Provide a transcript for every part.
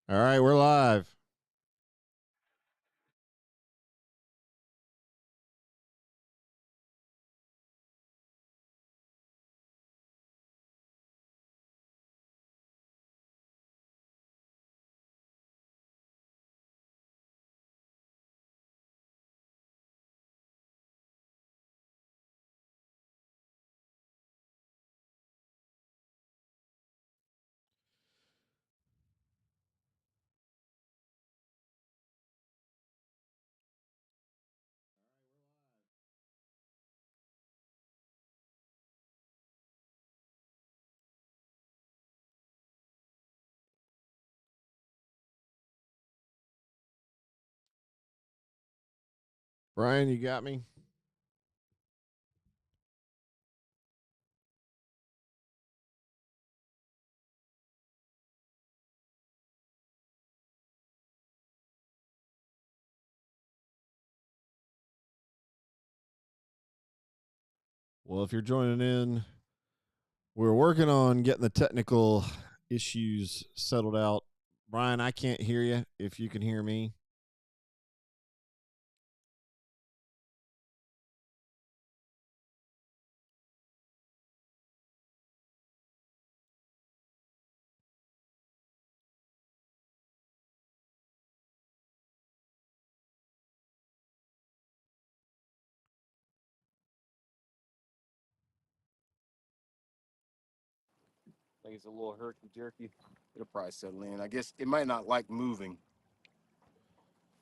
All right, we're live. Brian, you got me? Well, if you're joining in, we're working on getting the technical issues settled out. Brian, I can't hear you. If you can hear me, I think it's a little herky jerky. It'll probably settle in. I guess it might not like moving.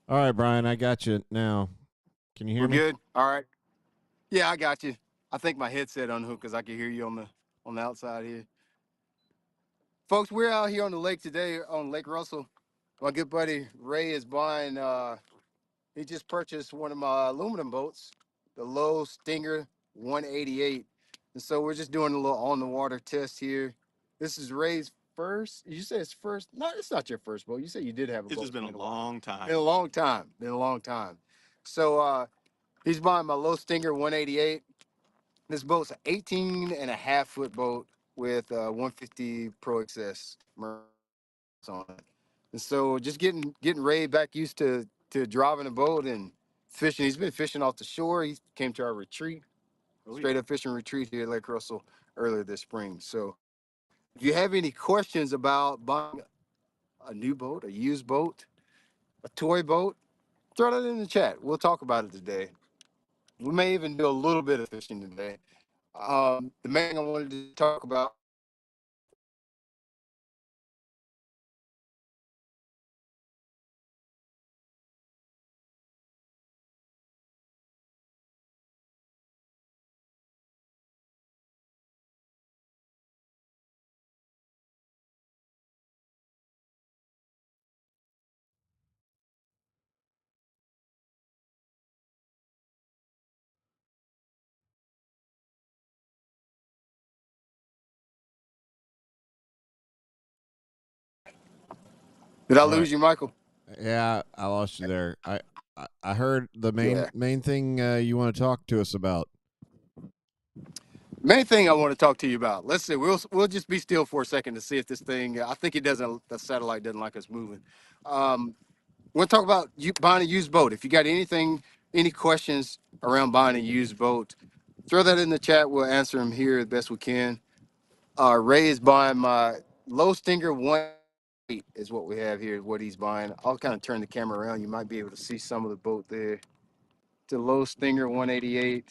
all right, Brian, I got you now. Can you hear We're me? good. All right. Yeah, I got you. I think my headset unhooked because I can hear you on the outside here. Folks, we're out here on the lake today on Lake Russell. My good buddy Ray is buying. He just purchased one of my aluminum boats, the Lowe Stinger 188, and so we're just doing a little on the water test here. This is Ray's first. You say it's first? No, it's not your first boat. You said you did have a It's boat. just been a long time. Been a long time. Been a long time. So he's buying my Low Stinger 188. This boat's an 18 and a half foot boat with 150 Pro XS on it. And so just getting Ray back used to driving a boat and fishing. He's been fishing off the shore. He came to our retreat, straight up fishing retreat here at Lake Russell earlier this spring. So if you have any questions about buying a new boat, a used boat, a toy boat, throw that in the chat. We'll talk about it today. We may even do a little bit of fishing today. The main thing I wanted to talk about. Did I All right. lose you, Michael? Yeah, I lost you there. I heard the main Yeah. main thing you want to talk to us about. Main thing I want to talk to you about. Let's see. We'll just be still for a second to see if this thing. I think it doesn't. The satellite doesn't like us moving. We'll talk about you buying a used boat. If you got anything, any questions around buying a used boat, throw that in the chat. We'll answer them here as best we can. Ray is buying my Low Stinger 188 is what we have here. What he's buying. I'll kind of turn the camera around. You might be able to see some of the boat there. The Low Stinger 188.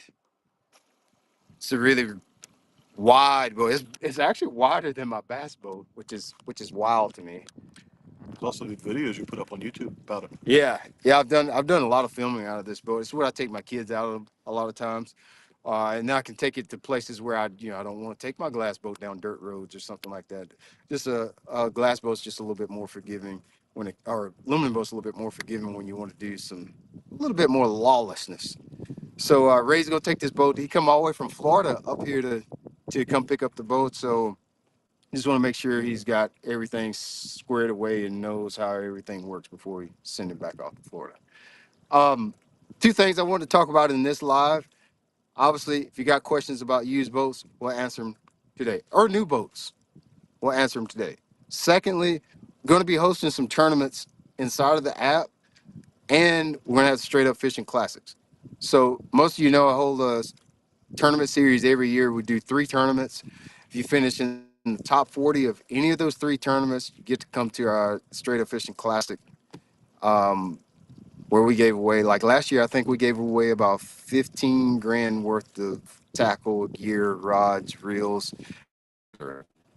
It's a really wide boat. It's actually wider than my bass boat, which is wild to me. There's also the videos you put up on YouTube about it. Yeah. I've done a lot of filming out of this boat. It's where I take my kids out of a lot of times, and now I can take it to places where I don't want to take my glass boat down dirt roads or something like that. Just a glass boat's just a little bit more forgiving or aluminum boat's a little bit more forgiving when you want to do a little bit more lawlessness. So Ray's gonna take this boat. He come all the way from Florida up here to come pick up the boat. So just want to make sure he's got everything squared away and knows how everything works before we send it back off to Florida. Um, Two things I wanted to talk about in this live. Obviously, if you got questions about used boats, we'll answer them today, or new boats. We'll answer them today. Secondly, Going to be hosting some tournaments inside of the app, and we're going to have straight up fishing classics. So most of you know I hold a tournament series every year. We do 3 tournaments. If you finish in the top 40 of any of those 3 tournaments, you get to come to our straight up fishing classic, where we gave away, like last year, I think we gave away about 15 grand worth of tackle, gear, rods, reels.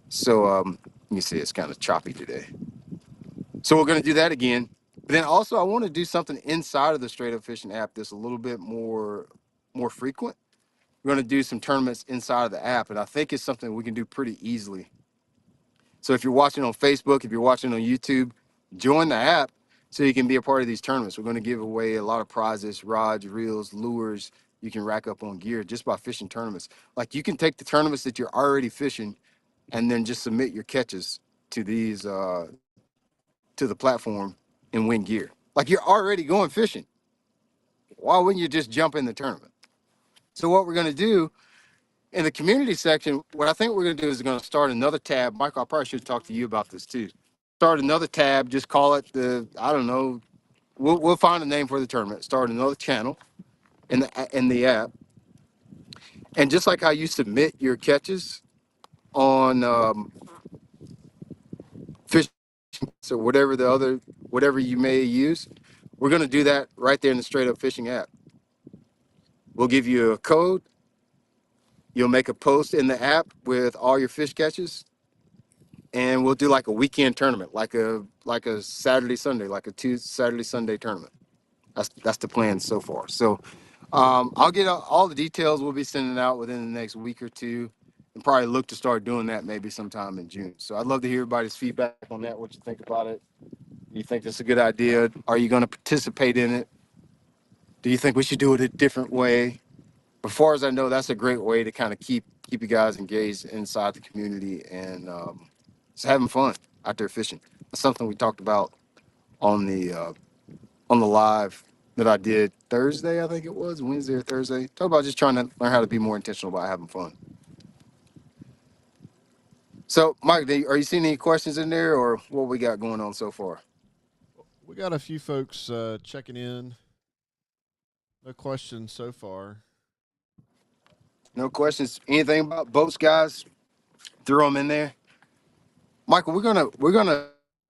So you see it's kind of choppy today. So we're going to do that again. But then also I want to do something inside of the straight up fishing app that's a little bit more frequent. We're going to do some tournaments inside of the app, and I think it's something we can do pretty easily. So if you're watching on Facebook, if you're watching on YouTube, join the app so you can be a part of these tournaments. We're going to give away a lot of prizes, rods, reels, lures. You can rack up on gear just by fishing tournaments. Like you can take the tournaments that you're already fishing and then just submit your catches to these to the platform and win gear. Like you're already going fishing. Why wouldn't you just jump in the tournament? So what we're going to do in the community section, what I think we're going to do is going to start another tab. Michael, I probably should talk to you about this too. Start another tab. Just call it I don't know. We'll find a name for the tournament. Start another channel in the app, and just like how you submit your catches on fish, so whatever you may use, we're going to do that right there in the straight up fishing app. We'll give you a code. You'll make a post in the app with all your fish catches, and we'll do like a weekend tournament, like a Saturday Sunday, like a Tuesday Saturday Sunday tournament. That's the plan so far. So I'll get all the details. We'll be sending out within the next week or two, and probably look to start doing that maybe sometime in June. So I'd love to hear everybody's feedback on that. What you think about it? Do you think that's a good idea? Are you going to participate in it? Do you think we should do it a different way? As far as I know, that's a great way to kind of keep you guys engaged inside the community and just having fun out there fishing. That's something we talked about on the live that I did Thursday, I think it was Wednesday or Thursday. Talk about just trying to learn how to be more intentional about having fun. So, Mike, are you seeing any questions in there, or what we got going on so far? We got a few folks checking in. No questions so far. No questions. Anything about boats, guys? Throw them in there. Michael, we're gonna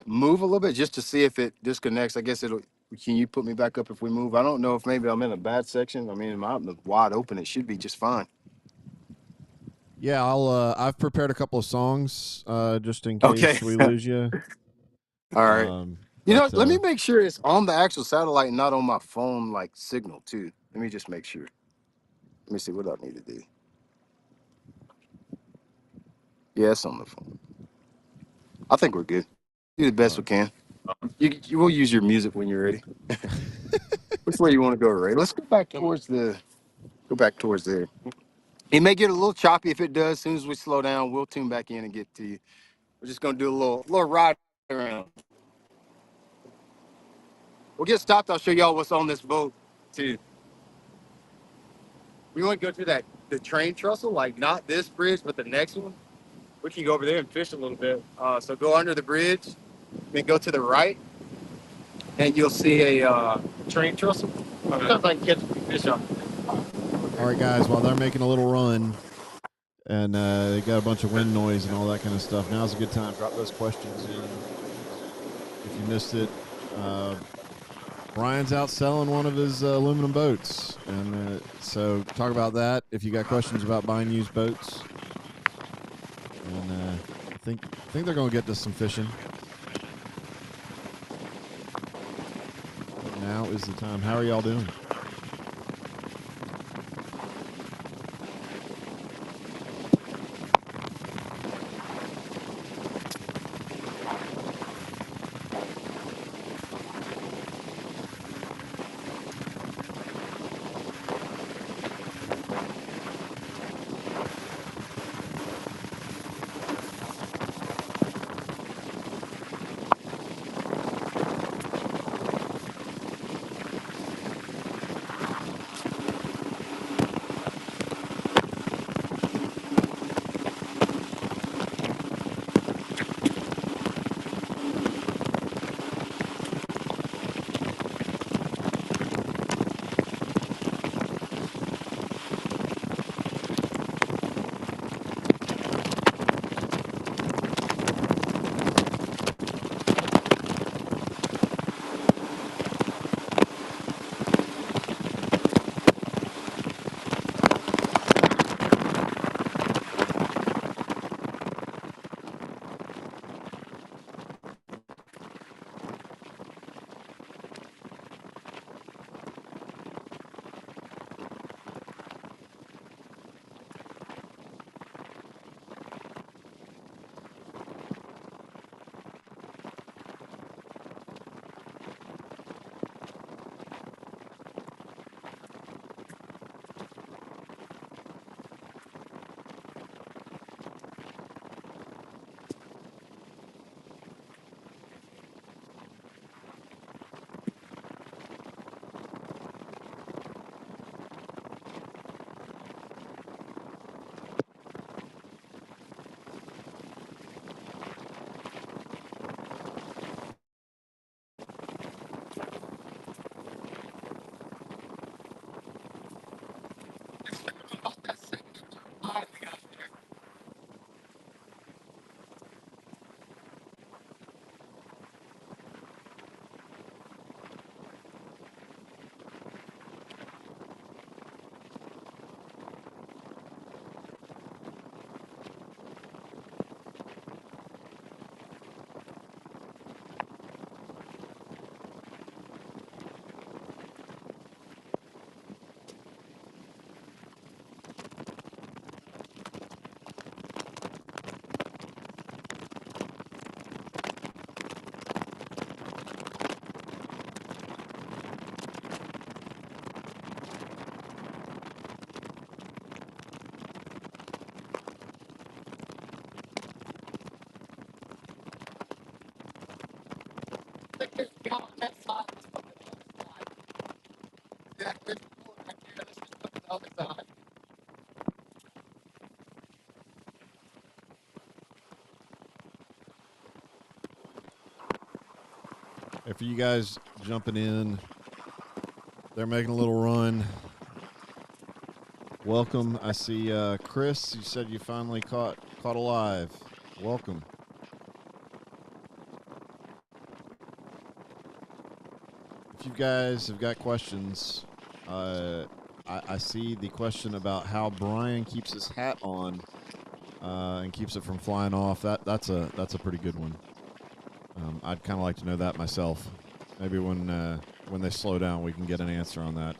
move a little bit just to see if it disconnects. I guess it'll. Can you put me back up if we move? I don't know if maybe I'm in a bad section. I mean, I'm out in the wide open. It should be just fine. Yeah, I've prepared a couple of songs just in Okay. case we lose you. All right. You know, But let me make sure it's on the actual satellite and not on my phone like signal too. Let me just make sure. Let me see what I need to do. Yeah, it's on the phone. I think we're good. Do the best we can. You will use your music when you're ready. Which way you want to go, Ray? Let's go back towards there. It may get a little choppy. If it does, as soon as we slow down, we'll tune back in and get to you. We're just gonna do a little ride around. We'll get stopped. I'll show y'all what's on this boat too. We want to go to the train trestle, like not this bridge, but the next one. We can go over there and fish a little bit. So go under the bridge, then go to the right, and you'll see a train trestle. Sometimes I can catch a fish on. all right, guys, while they're making a little run and they got a bunch of wind noise and all that kind of stuff, now's a good time. Drop those questions in. If you missed it, Brian's out selling one of his aluminum boats, and so talk about that. If you got questions about buying used boats, and I think they're going to get to some fishing. But now is the time. How are y'all doing? If you guys jumping in, they're making a little run. Welcome. I see Chris, you said you finally caught alive. Welcome. If you guys have got questions, I see the question about how Brian keeps his hat on and keeps it from flying off. That's a pretty good one. I'd kind of like to know that myself. Maybe when they slow down, we can get an answer on that.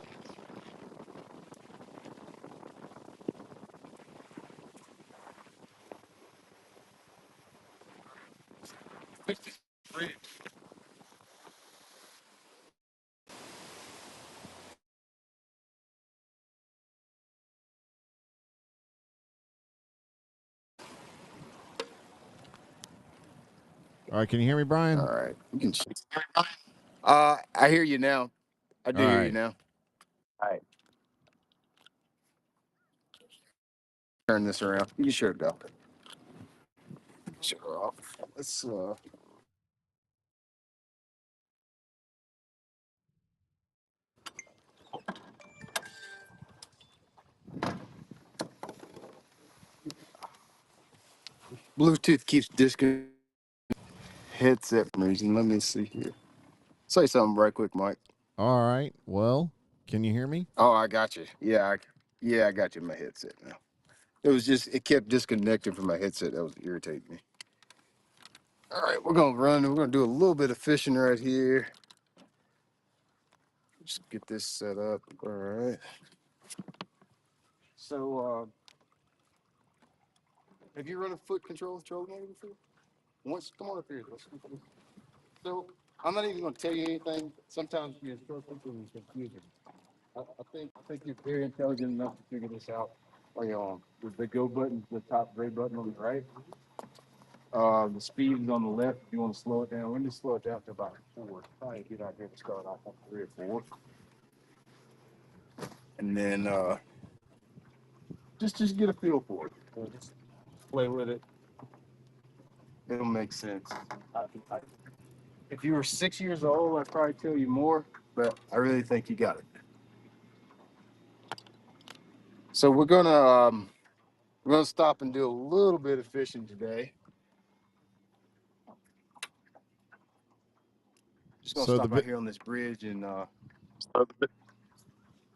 All right, can you hear me, Brian? All right. You can. I hear you now. I do All hear right. you now. All right. Turn this around. You can shut it off. Shut her off. Let's Bluetooth keeps disconnecting headset for reason. Let me see here. Say something right quick, Mike. All right. Well, can you hear me? Oh, I got you. I got you in my headset now. It kept disconnecting from my headset. That was irritating me. All right, we're gonna run. We're gonna do a little bit of fishing right here. Just get this set up. All right. So, have you run a foot control game before? Come on up here. So, I'm not even gonna tell you anything. Sometimes the instructions are confusing. I think you're very intelligent enough to figure this out on your own. The go button, the top gray button on the right. The speed is on the left. If you want to slow it down, let me slow it down to about 4. Probably get out here to start off on 3 or 4. And then just get a feel for it. Just play with it. It'll make sense. If you were 6 years old, I'd probably tell you more, but I really think you got it. So we're gonna stop and do a little bit of fishing today. Just gonna So stop out here on this bridge and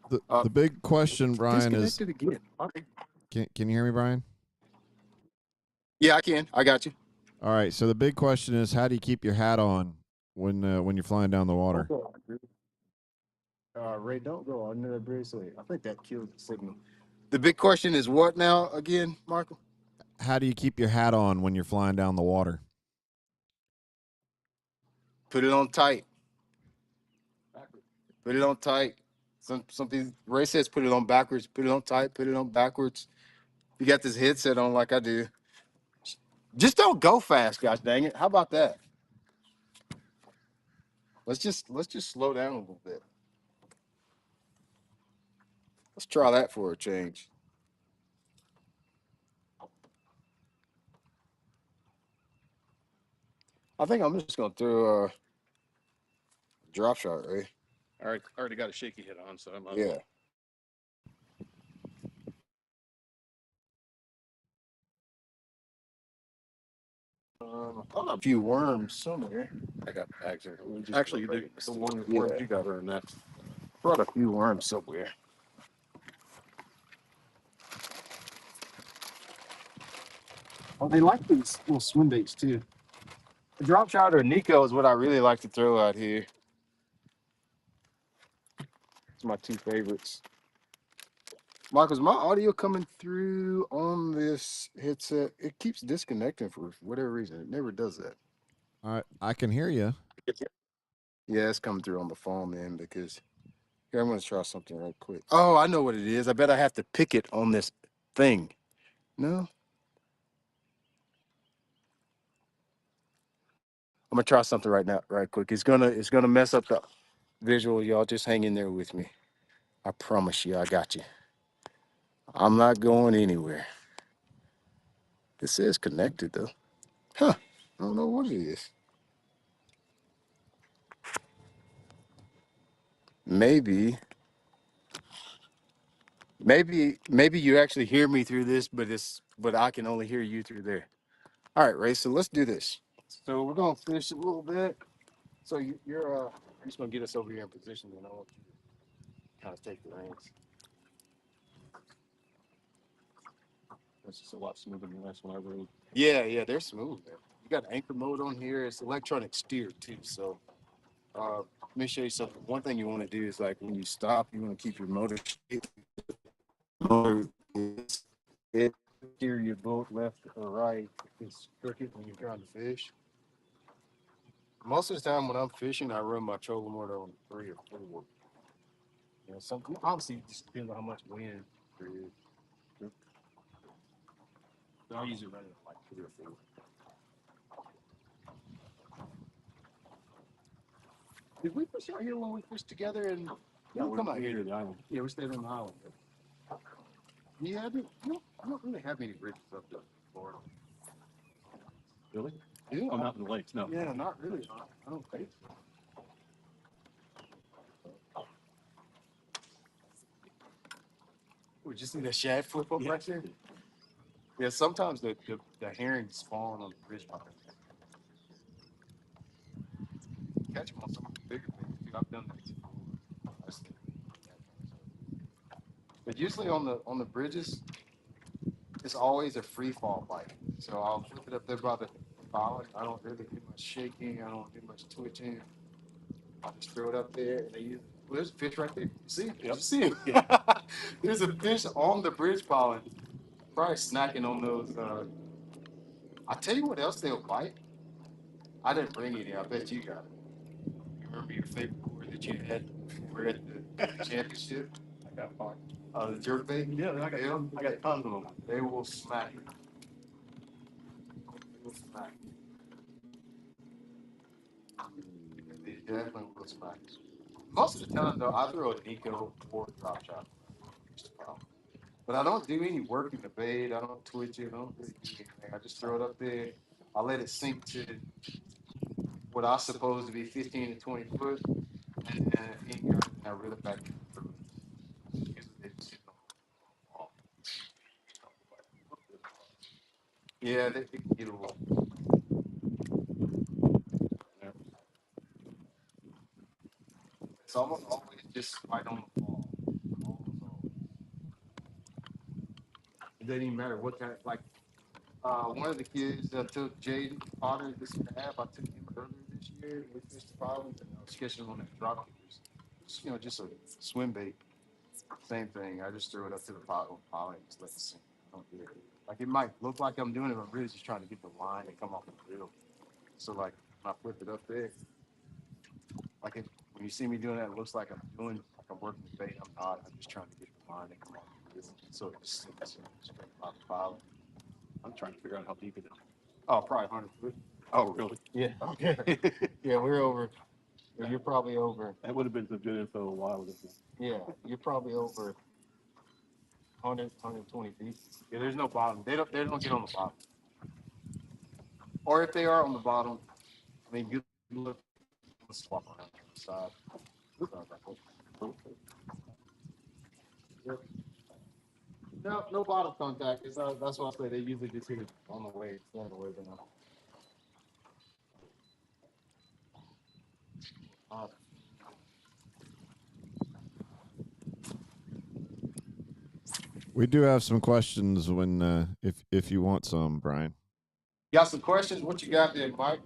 the big question, Brian, is disconnected again. can you hear me, Brian? Yeah, I can. I got you. All right. So the big question is, how do you keep your hat on when you're flying down the water? Ray, don't go under the bridge. So I think that kills the signal. The big question is what now again, Michael? How do you keep your hat on when you're flying down the water? Put it on tight. Put it on tight. Something Ray says put it on backwards. Put it on tight. Put it on backwards. You got this headset on like I do. Just don't go fast, gosh dang it. How about that? Let's just slow down a little bit. Let's try that for a change. I think I'm just gonna throw a drop shot, Ray. All right, I already got a shaky head on, so I'm Yeah. A few worms somewhere. I got bags there. Just Actually, go the one Yeah. worms you got are in that. Brought a few worms somewhere. Oh, they like these little swim baits too. A drop shot or Nico is what I really like to throw out here. It's my 2 favorites. Mark, is my audio coming through on this headset? It keeps disconnecting for whatever reason. It never does that. I can hear you. Yeah, it's coming through on the phone, man, because here, I'm going to try something right quick. Oh, I know what it is. I bet I have to pick it on this thing. No? I'm gonna try something right now, right quick. It's gonna mess up the visual. Y'all just hang in there with me. I promise you, I got you. I'm not going anywhere. This is connected though. Huh. I don't know what it is. Maybe, maybe you actually hear me through this, but I can only hear you through there. All right, Ray. So let's do this. So we're gonna fish a little bit. So you're just gonna get us over here in position, and I want you to kind of take the reins. This is a lot smoother than the last one I rode. Yeah, they're smooth, man. You got anchor mode on here. It's electronic steer too. So let me show you something. One thing you want to do is like when you stop, you want to keep your motor straight. Motor is it steer your boat left or right. It's crooked when you're trying to fish. Most of the time when I'm fishing, I run my trolling motor on 3 or 4. You know, something obviously it just depends on how much wind there is. So I usually run it like 3 or 4. Did we fish out here when we fished together? And Yeah, we come out here to to the island. Yeah, we stayed on the island. Yeah, I don't really have many bridges up to Florida. Really? Yeah, Oh, not in the lakes. No. yeah, not really. I don't think so. Would you see the shad flip up right there? Yeah, sometimes the herring spawn on the bridge behind. Catch them on some of the bigger things too. I've done that too. I just think- But usually on the bridges, it's always a free fall bite. So I'll flip it up there by the bow. I don't really do much shaking. I don't do much twitching. I'll just throw it up there, and they use. Well, there's a fish right there. You see? Yep. You see him? There's a fish on the bridge pollen, probably snacking on those. I tell you what else they'll bite. I didn't bring any. I bet you got it. You remember your favorite lure that you had when we were at the championship? I got far. The jerk bait. Yeah, I got tons of them. They will smack you. They will smack you. They definitely will smack you. Most of the time, though, I throw a Nico or a drop shot. But I don't do any work in the bait. I don't twitch it. I don't really do anything. I just throw it up there. I let it sink to what I suppose to be 15 to 20 foot. And if he ain't got it, I reel it back in. Usually they just hit the wall. Yeah, they can get a little. It's almost always just right on the ball. Almost always. It doesn't even matter what kind. Like one of the kids took Jaden Potter this year and a half. I took him earlier this year. We fished the problems and I was catching him on that drop kickers. Just a swim bait. Same thing. I just throw it up to the pot and just let it sink. I don't do it. Like it might look like I'm doing it, but I'm really just trying to get the line and come off the reel. So like when I flip it up there, like when you see me doing that, it looks like I'm doing like I'm working the bait. I'm not. I'm just trying to get the line and come off the reel. So it just sinks straight off the bottom. I'm trying to figure out how deep it is. Oh, probably 100 foot. Oh, really? Yeah. Okay. Yeah, we're over. You're probably over. That would have been some good info a while ago. Yeah, you're probably over 120 feet. Yeah, there's no bottom. They don't get on the bottom. Or if they are on the bottom, I mean, you look. Let's swap around to the side. Yep. No bottom contact. That's what I say. They usually just hit it on the way, on the way down. We do have some questions when if you want some, Brian. Got some questions? What you got there, Mike?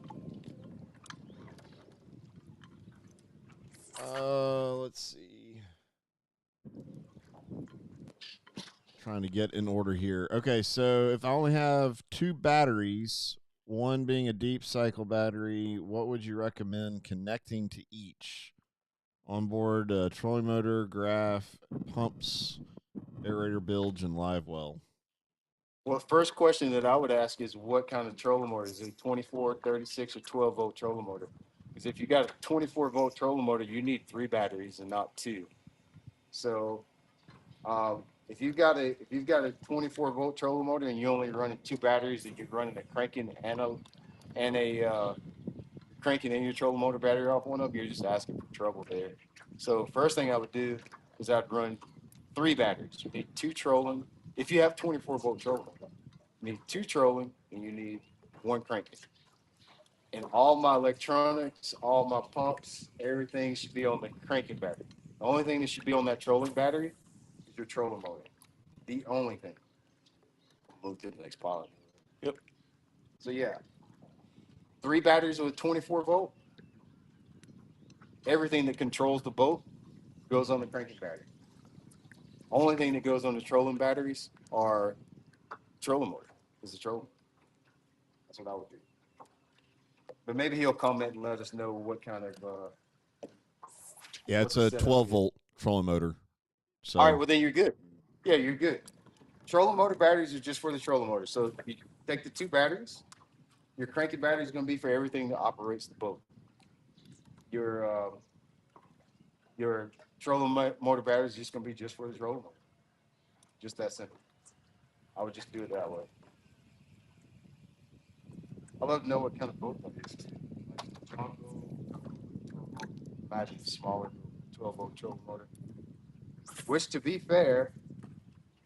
Let's see. Trying to get in order here. Okay, so if I only have 2 batteries, one being a deep cycle battery, what would you recommend connecting to each? Onboard trolling motor, graph, pumps, aerator bilge, and live well. Well, first question that I would ask is what kind of trolling motor? Is it 24, 36, or 12 volt trolling motor? Because if you got a 24 volt trolling motor, you need 3 batteries and not 2. So if you've got a 24 volt trolling motor and you're only running 2 batteries and you're running a cranking and a cranking and your trolling motor battery off one of them, you're just asking for trouble there. So first thing I would do is I'd run 3 batteries. You need 2 trolling. If you have 24 volt trolling, you need 2 trolling and you need 1 cranking. And all my electronics, all my pumps, everything should be on the cranking battery. The only thing that should be on that trolling battery is your trolling motor. The only thing. Move to the next part. Yep. So yeah, 3 batteries with 24 volt. Everything that controls the boat goes on the cranking battery. Only thing that goes on the trolling batteries are trolling motor. Is the trolling. That's what I would do. But maybe he'll comment and let us know what kind of. Yeah, What's it's the a setup 12 here? volt trolling motor. So All right, well then you're good. Yeah, you're good. Trolling motor batteries are just for the trolling motor. So you take the 2 batteries. Your cranking battery is going to be for everything that operates the boat. Your trolling motor battery is just going to be just for the trolling motor. Just that simple. I would just do it that way. I'd love to know what kind of boat that is too. Imagine a smaller 12 volt trolling motor. Which, to be fair,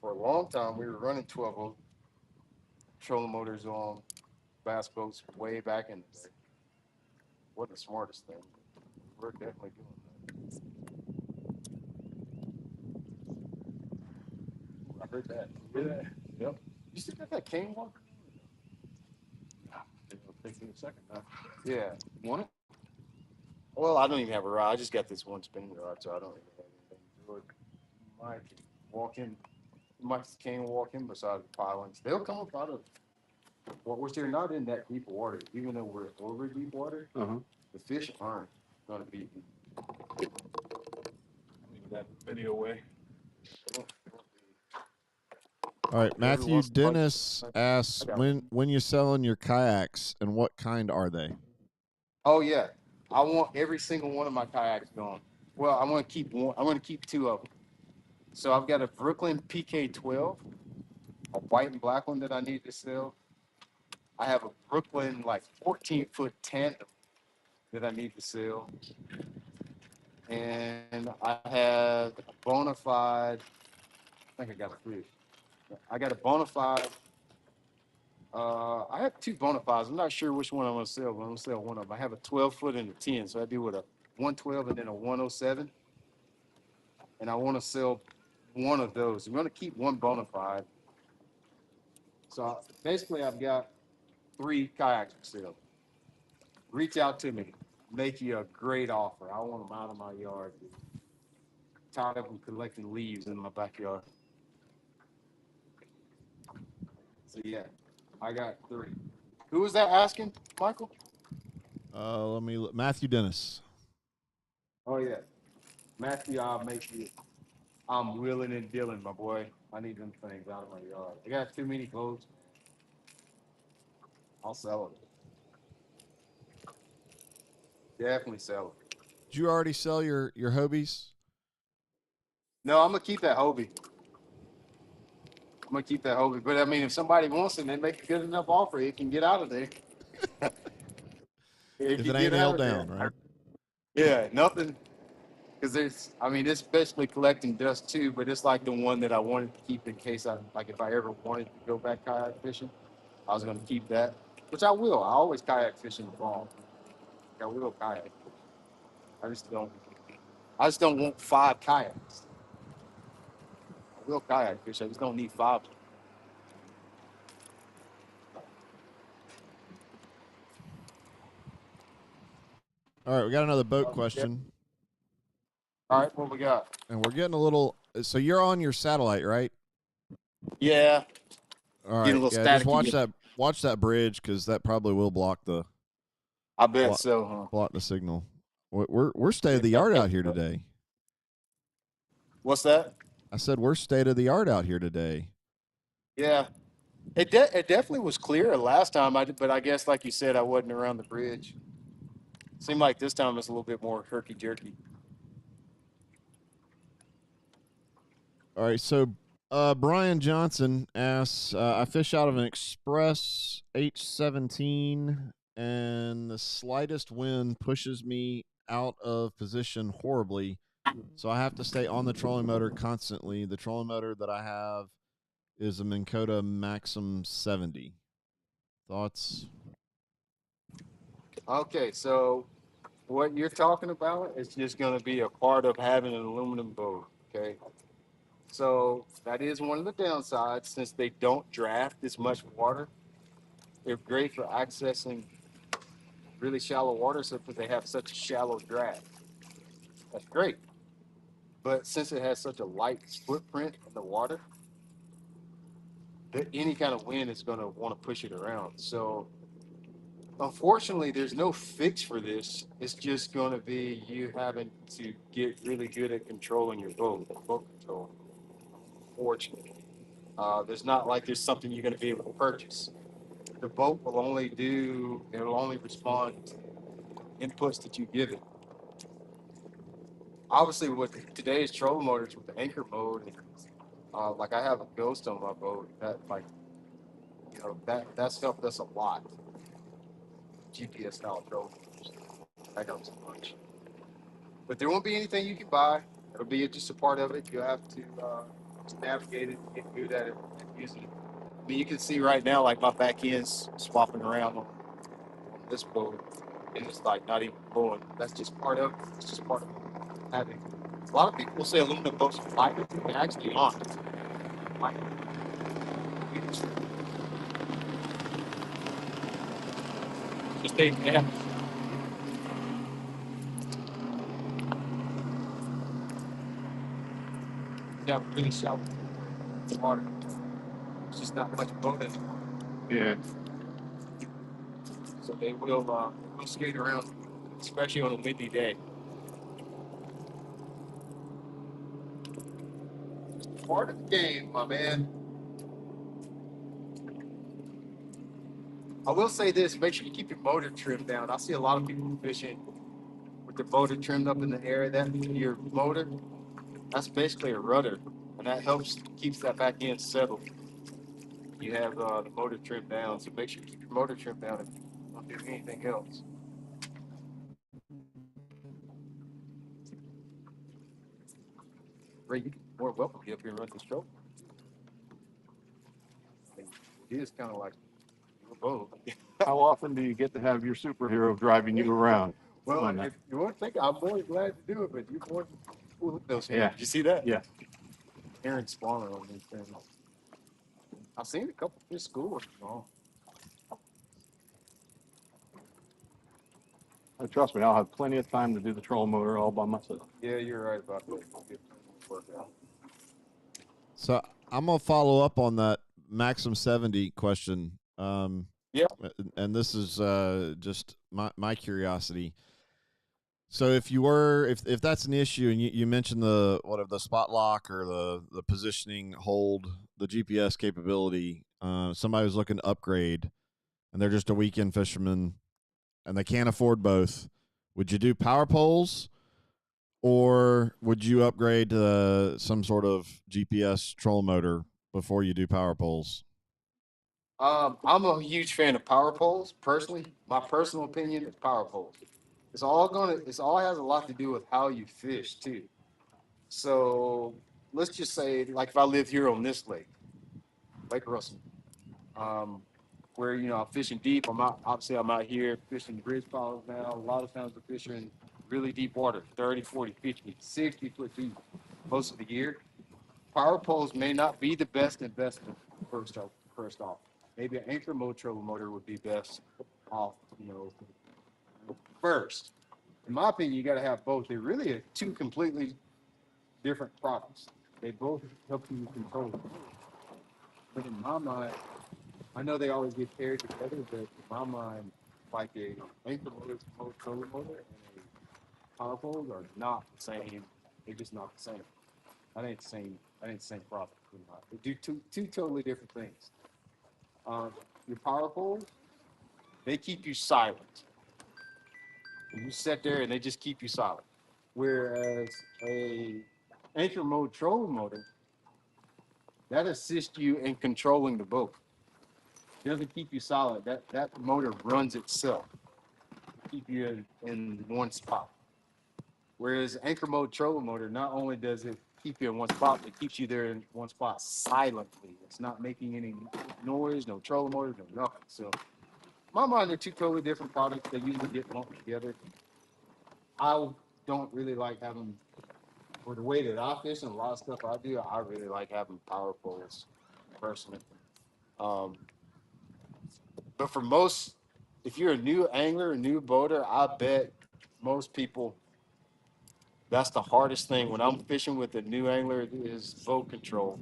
for a long time we were running 12 volt trolling motors on bass boats way back in the day. Wasn't the smartest thing. We're definitely doing that. I heard that. You hear that? Yep. You still got that cane walker? It'll take me a second. Yeah. Want it? Well, I don't even have a rod. I just got this one spinning rod, so I don't even have anything to do it. Might walk in. Might cane walk in beside the pilings. They'll come up out of. Well, we're still not in that deep water. Even though we're over deep water, Uh-huh. the fish aren't going to be. Leave that video away. all right, Every Matthew once in a while, Dennis asks I got when you're selling your kayaks and what kind are they? Oh yeah, I want every single one of my kayaks gone. Well, I want to keep one. I want to keep 2 of them. So I've got a Brooklyn PK12, a white and black one that I need to sell. I have a Brooklyn like 14-foot tandem that I need to sell, and I have a bona fide. I think I got a 3. I got a bona fide. I have 2 bona fides. I'm not sure which one I'm gonna sell, but I'm gonna sell one of them. I have a 12-foot and a 10, so I do with a 112 and then a 107, and I want to sell one of those. I'm gonna keep one bona fide. So basically, I've got 3 kayaks for sale. Reach out to me, make you a great offer. I want them out of my yard. Tired of them collecting leaves in my backyard. So yeah, I got 3. Who was that asking, Michael? Let me look. Matthew Dennis. Oh yeah, Matthew. I'll make you. I'm willing and dealing, my boy. I need them things out of my yard. I got too many clothes. I'll sell them. Definitely sell them. Did you already sell your Hobies? No, I'm gonna keep that Hobie. I'm gonna keep that Hobie. But I mean, if somebody wants it, and they make a good enough offer, it can get out of there. If can it ain't get out nailed of there. down, right? Yeah, nothing. Because it's basically collecting dust too, but it's like the one that I wanted to keep in case if I ever wanted to go back kayak fishing, I was gonna keep that, which I will. I always kayak fish in the fall. I will kayak. I just don't want 5 kayaks. I will kayak fish. I just don't need 5. All right, we got another boat Yeah. question, All right, what we got? and we're getting a little. So you're on your satellite, right? Yeah, All right, getting a little yeah. Just static. watch that bridge because that probably will block the I bet block, so, huh? block the signal. We're state of the art out here today. What's that? I said we're state of the art out here today. Yeah, It definitely was clear last time, but I guess like you said, I wasn't around the bridge. Seemed like this time it's a little bit more herky jerky. All right, so Brian Johnson asks, I fish out of an Express H17, and the slightest wind pushes me out of position horribly. So I have to stay on the trolling motor constantly. The trolling motor that I have is a Minn Kota Maxim 70. Thoughts? Okay, so what you're talking about is just going to be a part of having an aluminum boat. Okay, so that is one of the downsides since they don't draft as much water. They're great for accessing really shallow water, so because they have such a shallow draft. That's great. But since it has such a light footprint in the water, that any kind of wind is going to want to push it around. So unfortunately, there's no fix for this. It's just going to be you having to get really good at controlling your boat control. Fortunately, there's not like there's something you're going to be able to purchase. The boat will only do, it'll only respond to inputs that you give it. Obviously, with today's trolling motors with the anchor mode, like I have a Ghost on my boat that, like, that's helped us a lot. GPS style trolling motors. That helps a bunch. But there won't be anything you can buy. It'll be just a part of it. You'll have to just navigate it, get good at it, and use it. I mean, you can see right now, like my back end's swapping around on this boat, and it's like not even blowing. That's just part of it. It's just part of having. A lot of people say aluminum boats are lighter. They actually aren't. Like, they have really shallow water. It's just not much boat in it. Yeah. So they will skate around, especially on a windy day. Part of the game, my man. I will say this: make sure you keep your motor trimmed down. I see a lot of people fishing with the motor trimmed up in the air. That your motor, that's basically a rudder, and that helps keeps that back end settled. You have the motor trimmed down, so make sure you keep your motor trimmed down if you don't do anything else. Ray, you more welcome to get up here and run this stroke. It is kind of like a boat. How often do you get to have your superhero driving you around? Well, On that. if you want to think, I'm more glad to do it, but you're more cool those hands. Yeah. Did you see that? Yeah. Aaron Spawner on these things. I've seen a couple of schools. Oh, Trust me, I'll have plenty of time to do the troll motor all by myself. yeah, you're right about that. Work out. So I'm gonna follow up on that Maxim 70 question. Yeah. And this is just my curiosity. So if that's an issue, and you mentioned the spot lock or the positioning hold, the GPS capability, somebody was looking to upgrade, and they're just a weekend fisherman, and they can't afford both. Would you do power poles, or would you upgrade to some sort of GPS troll motor before you do power poles? I'm a huge fan of power poles. Personally, my personal opinion is power poles. It's all has a lot to do with how you fish too. So let's just say, like if I live here on this lake, Lake Russell, um, where I'm fishing deep. I'm out here fishing bridge piles now. A lot of times we're fishing really deep water, 30, 40, 50, 60 foot deep most of the year. Power poles may not be the best investment first off. Maybe an anchor motor would be best off, first. In my opinion, you got to have both. They're really two completely different products. They both help you control it. But in my mind, I know they always get paired together, but in my mind, like a anchor motor and a power pole are not the same. They're just not the same. That ain't the same. That ain't the same product. They do two totally different things. Your power poles, they keep you silent. You sit there and they just keep you silent. Whereas a anchor mode trolling motor, that assists you in controlling the boat. It doesn't keep you silent. That motor runs itself to keep you in one spot. Whereas anchor mode trolling motor, not only does it keep you in one spot, it keeps you there in one spot silently. It's not making any noise, no trolling motor, no nothing. So, in my mind, they're two totally different products. They usually get lumped together. I don't really like having, for the way that I fish and a lot of stuff I do, I really like having power poles personally. Um, but for most, if you're a new angler, a new boater, I bet most people that's the hardest thing when I'm fishing with a new angler is boat control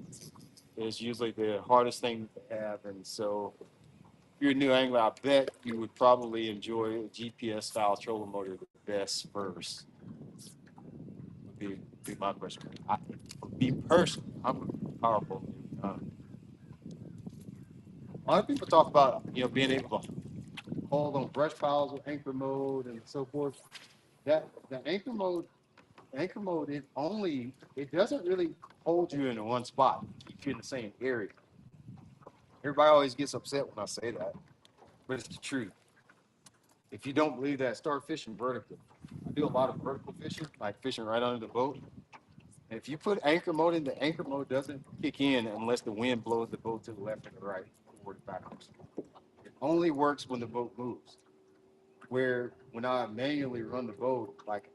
is usually the hardest thing to have. And so if you're a new angler, I bet you would probably enjoy a GPS style trolling motor the best first. Would be my question. For me personally, I'm powerful. A lot of people talk about being able to hold on brush piles with anchor mode and so forth. That the anchor mode it doesn't really hold you in one spot, keep you in the same area. Everybody always gets upset when I say that, but it's the truth. If you don't believe that, start fishing vertical. I do a lot of vertical fishing, like fishing right under the boat. And if you put anchor mode in, the anchor mode doesn't kick in unless the wind blows the boat to the left or the right, forward or backwards. It only works when the boat moves. Where when I manually run the boat, like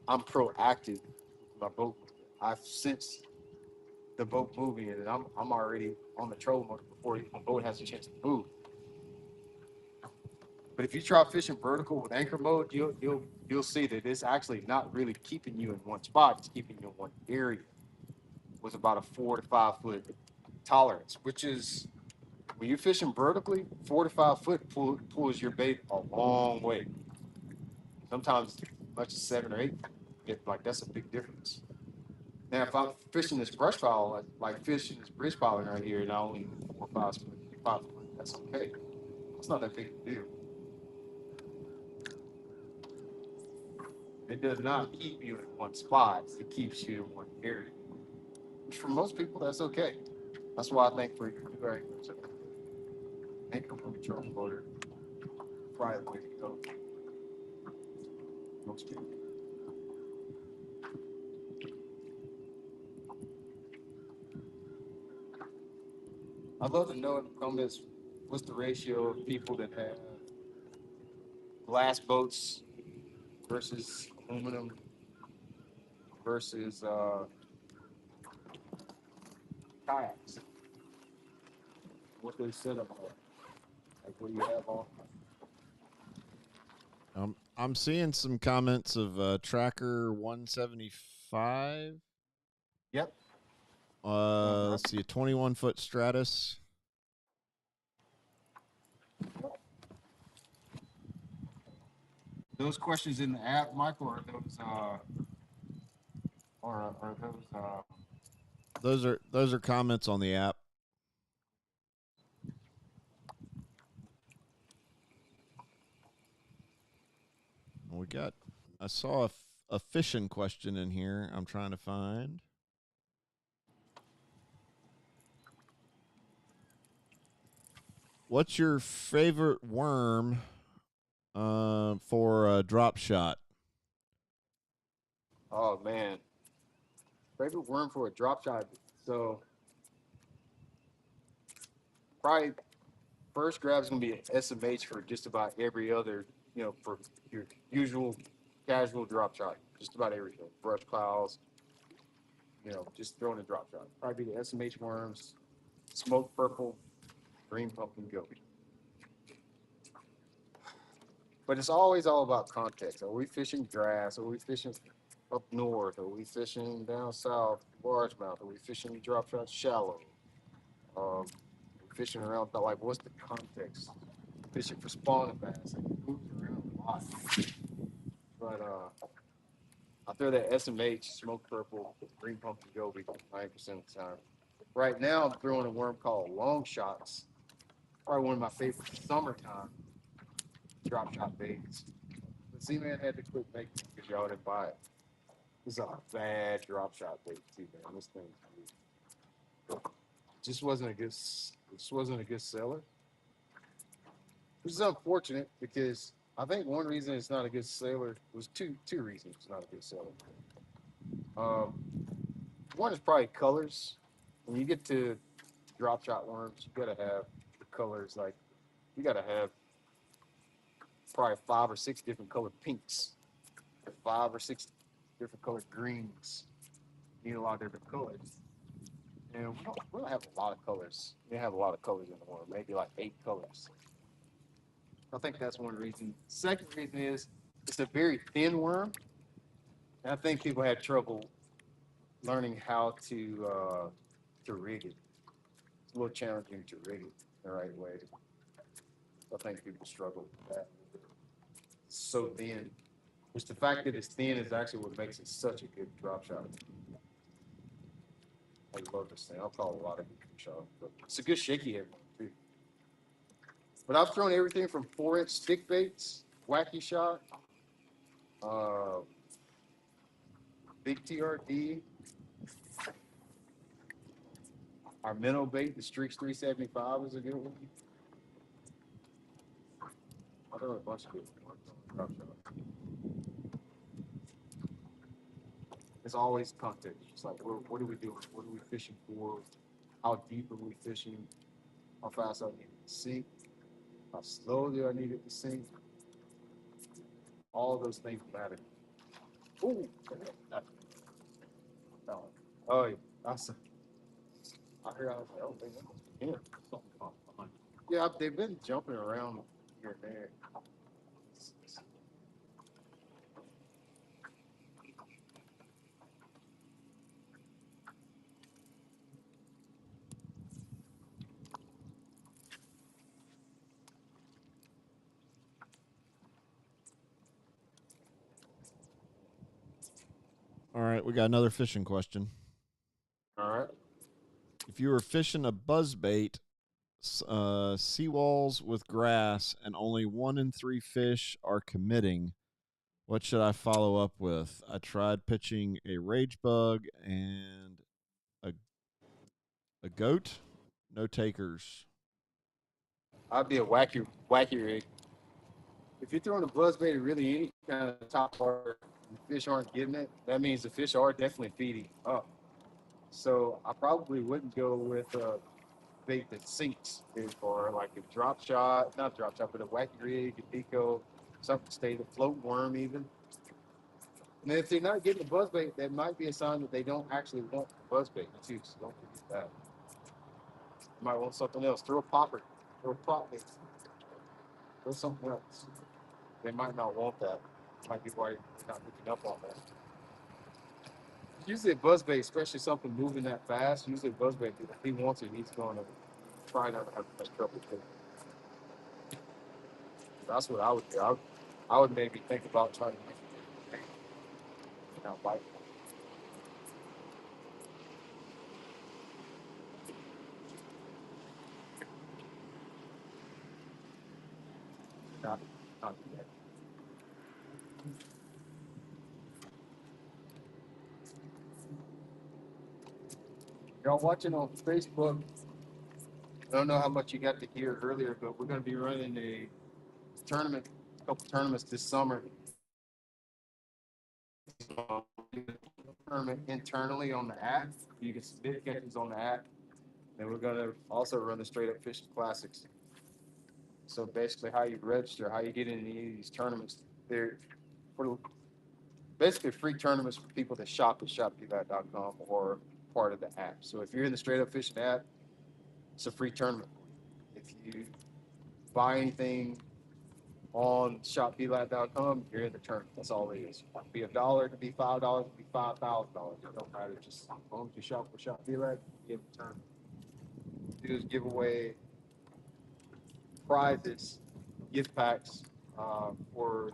I'm proactive with my boat. I sense the boat moving and I'm already on the trolling motor before the boat has a chance to move. But if you try fishing vertical with anchor mode, you'll see that it's actually not really keeping you in one spot. It's keeping you in one area with about a 4 to 5 foot tolerance, which is when you're fishing vertically, 4 to 5 foot pulls your bait a long way. Sometimes as much as 7 or 8. Like that's a big difference. Now, if I'm fishing this brush pile, like fishing this bridge pile right here, and I only 4 or 5 foot, 5 foot, that's okay. It's not that big a deal. It does not keep you in one spot. It keeps you in one area. Which for most people, that's okay. That's why I think for your new anglers, anchor control motor, probably the way to go. Most people. I'd love to know in the comments what's the ratio of people that have glass boats versus aluminum versus kayaks. What they set up for. Like what do you have on? I'm seeing some comments of Tracker 175. Yep. Let's see, a 21-foot Stratus. Those questions in the app, Michael, are those or are Those are comments on the app. We got. I saw a fishing question in here. I'm trying to find. What's your favorite worm for a drop shot? Oh man, favorite worm for a drop shot. So probably first grab is gonna be an SMH for just about every other, for your usual casual drop shot. Just about everything. Brush piles, just throwing a drop shot. Probably be the SMH worms, smoke purple, green pumpkin goby. But it's always all about context. Are we fishing grass? Are we fishing up north? Are we fishing down south, largemouth? Are we fishing drop shots shallow? Fishing around, like what's the context? Fishing for spawning bass, like it moves around a lot. But I throw that SMH, smoke purple, green pumpkin goby 90% of the time. Right now, I'm throwing a worm called long shots. Probably one of my favorite summertime drop shot baits. The Z-Man had to quit making it because y'all didn't buy it. This is a bad drop shot bait too, man. This thing just wasn't a good. This wasn't a good seller, which is unfortunate because I think one reason it's not a good seller was two reasons it's not a good seller. Um, One is probably colors. When you get to drop shot worms, you gotta have the colors like you gotta have probably 5 or 6 different colored pinks, 5 or 6 different colored greens. You need a lot of different colors. And we don't have a lot of colors. We have a lot of colors in the worm, maybe like 8 colors. I think that's one reason. Second reason is it's a very thin worm. And I think people had trouble learning how to rig it. It's a little challenging to rig it the right way. I think people struggle with that. It's so thin. Which the fact that it's thin is actually what makes it such a good drop shot. I love this thing. I'll call a lot of good shot, but it's a good shaky head one too. But I've thrown everything from 4-inch stick baits, wacky shot, uh, big TRD, our minnow bait, the Streaks 375 is a good one. I throw a bunch of good drop shot. It's always context. It's like, what are we doing? What are we fishing for? How deep are we fishing? How fast I need it to sink? How slow do I need it to sink? All of those things matter. Ooh, oh, yeah, that's. I heard I was like, oh, they know. Yeah, they've been jumping around here and there. All right, we got another fishing question. All right. If you were fishing a buzzbait, seawalls with grass, and only 1 in 3 fish are committing, what should I follow up with? I tried pitching a rage bug and a a goat. No takers. I'd be a wacky rig. If you're throwing a buzzbait at really any kind of top water, and the fish aren't getting it, that means the fish are definitely feeding up. So I probably wouldn't go with a bait that sinks or like a drop shot, not drop shot, but a wacky rig, a deco, something to stay the float worm even. And if they're not getting the buzzbait, that might be a sign that they don't actually want the buzzbait too. So don't forget that. You might want something else. Throw a popper, throw a prop bait, throw something else. They might not want that. Might be why you're not picking up on that. Usually a buzzbait, especially something moving that fast, usually a buzzbait, if he wants it, he's going to try not to have much trouble with it. That's what I would do. I would maybe think about trying to make it not bite. Not, not do that. Y'all watching on Facebook, I don't know how much you got to hear earlier, but we're going to be running a tournament, a couple tournaments this summer. Tournament internally on the app. You can submit catches on the app. And we're going to also run the Straight Up Fishing Classics. So basically, how you register, how you get into any of these tournaments, they're for basically free tournaments for people that shop at shopblat.com or part of the app. So if you're in the Straight Up Fishing app, it's a free tournament. If you buy anything on shopblat.com, you're in the tournament. That's all it is. It could be $1, it could be $5, it could be $5,000. It don't matter. Just as long as you shop for ShopBlat, you get the tournament. Do is give away prizes, gift packs for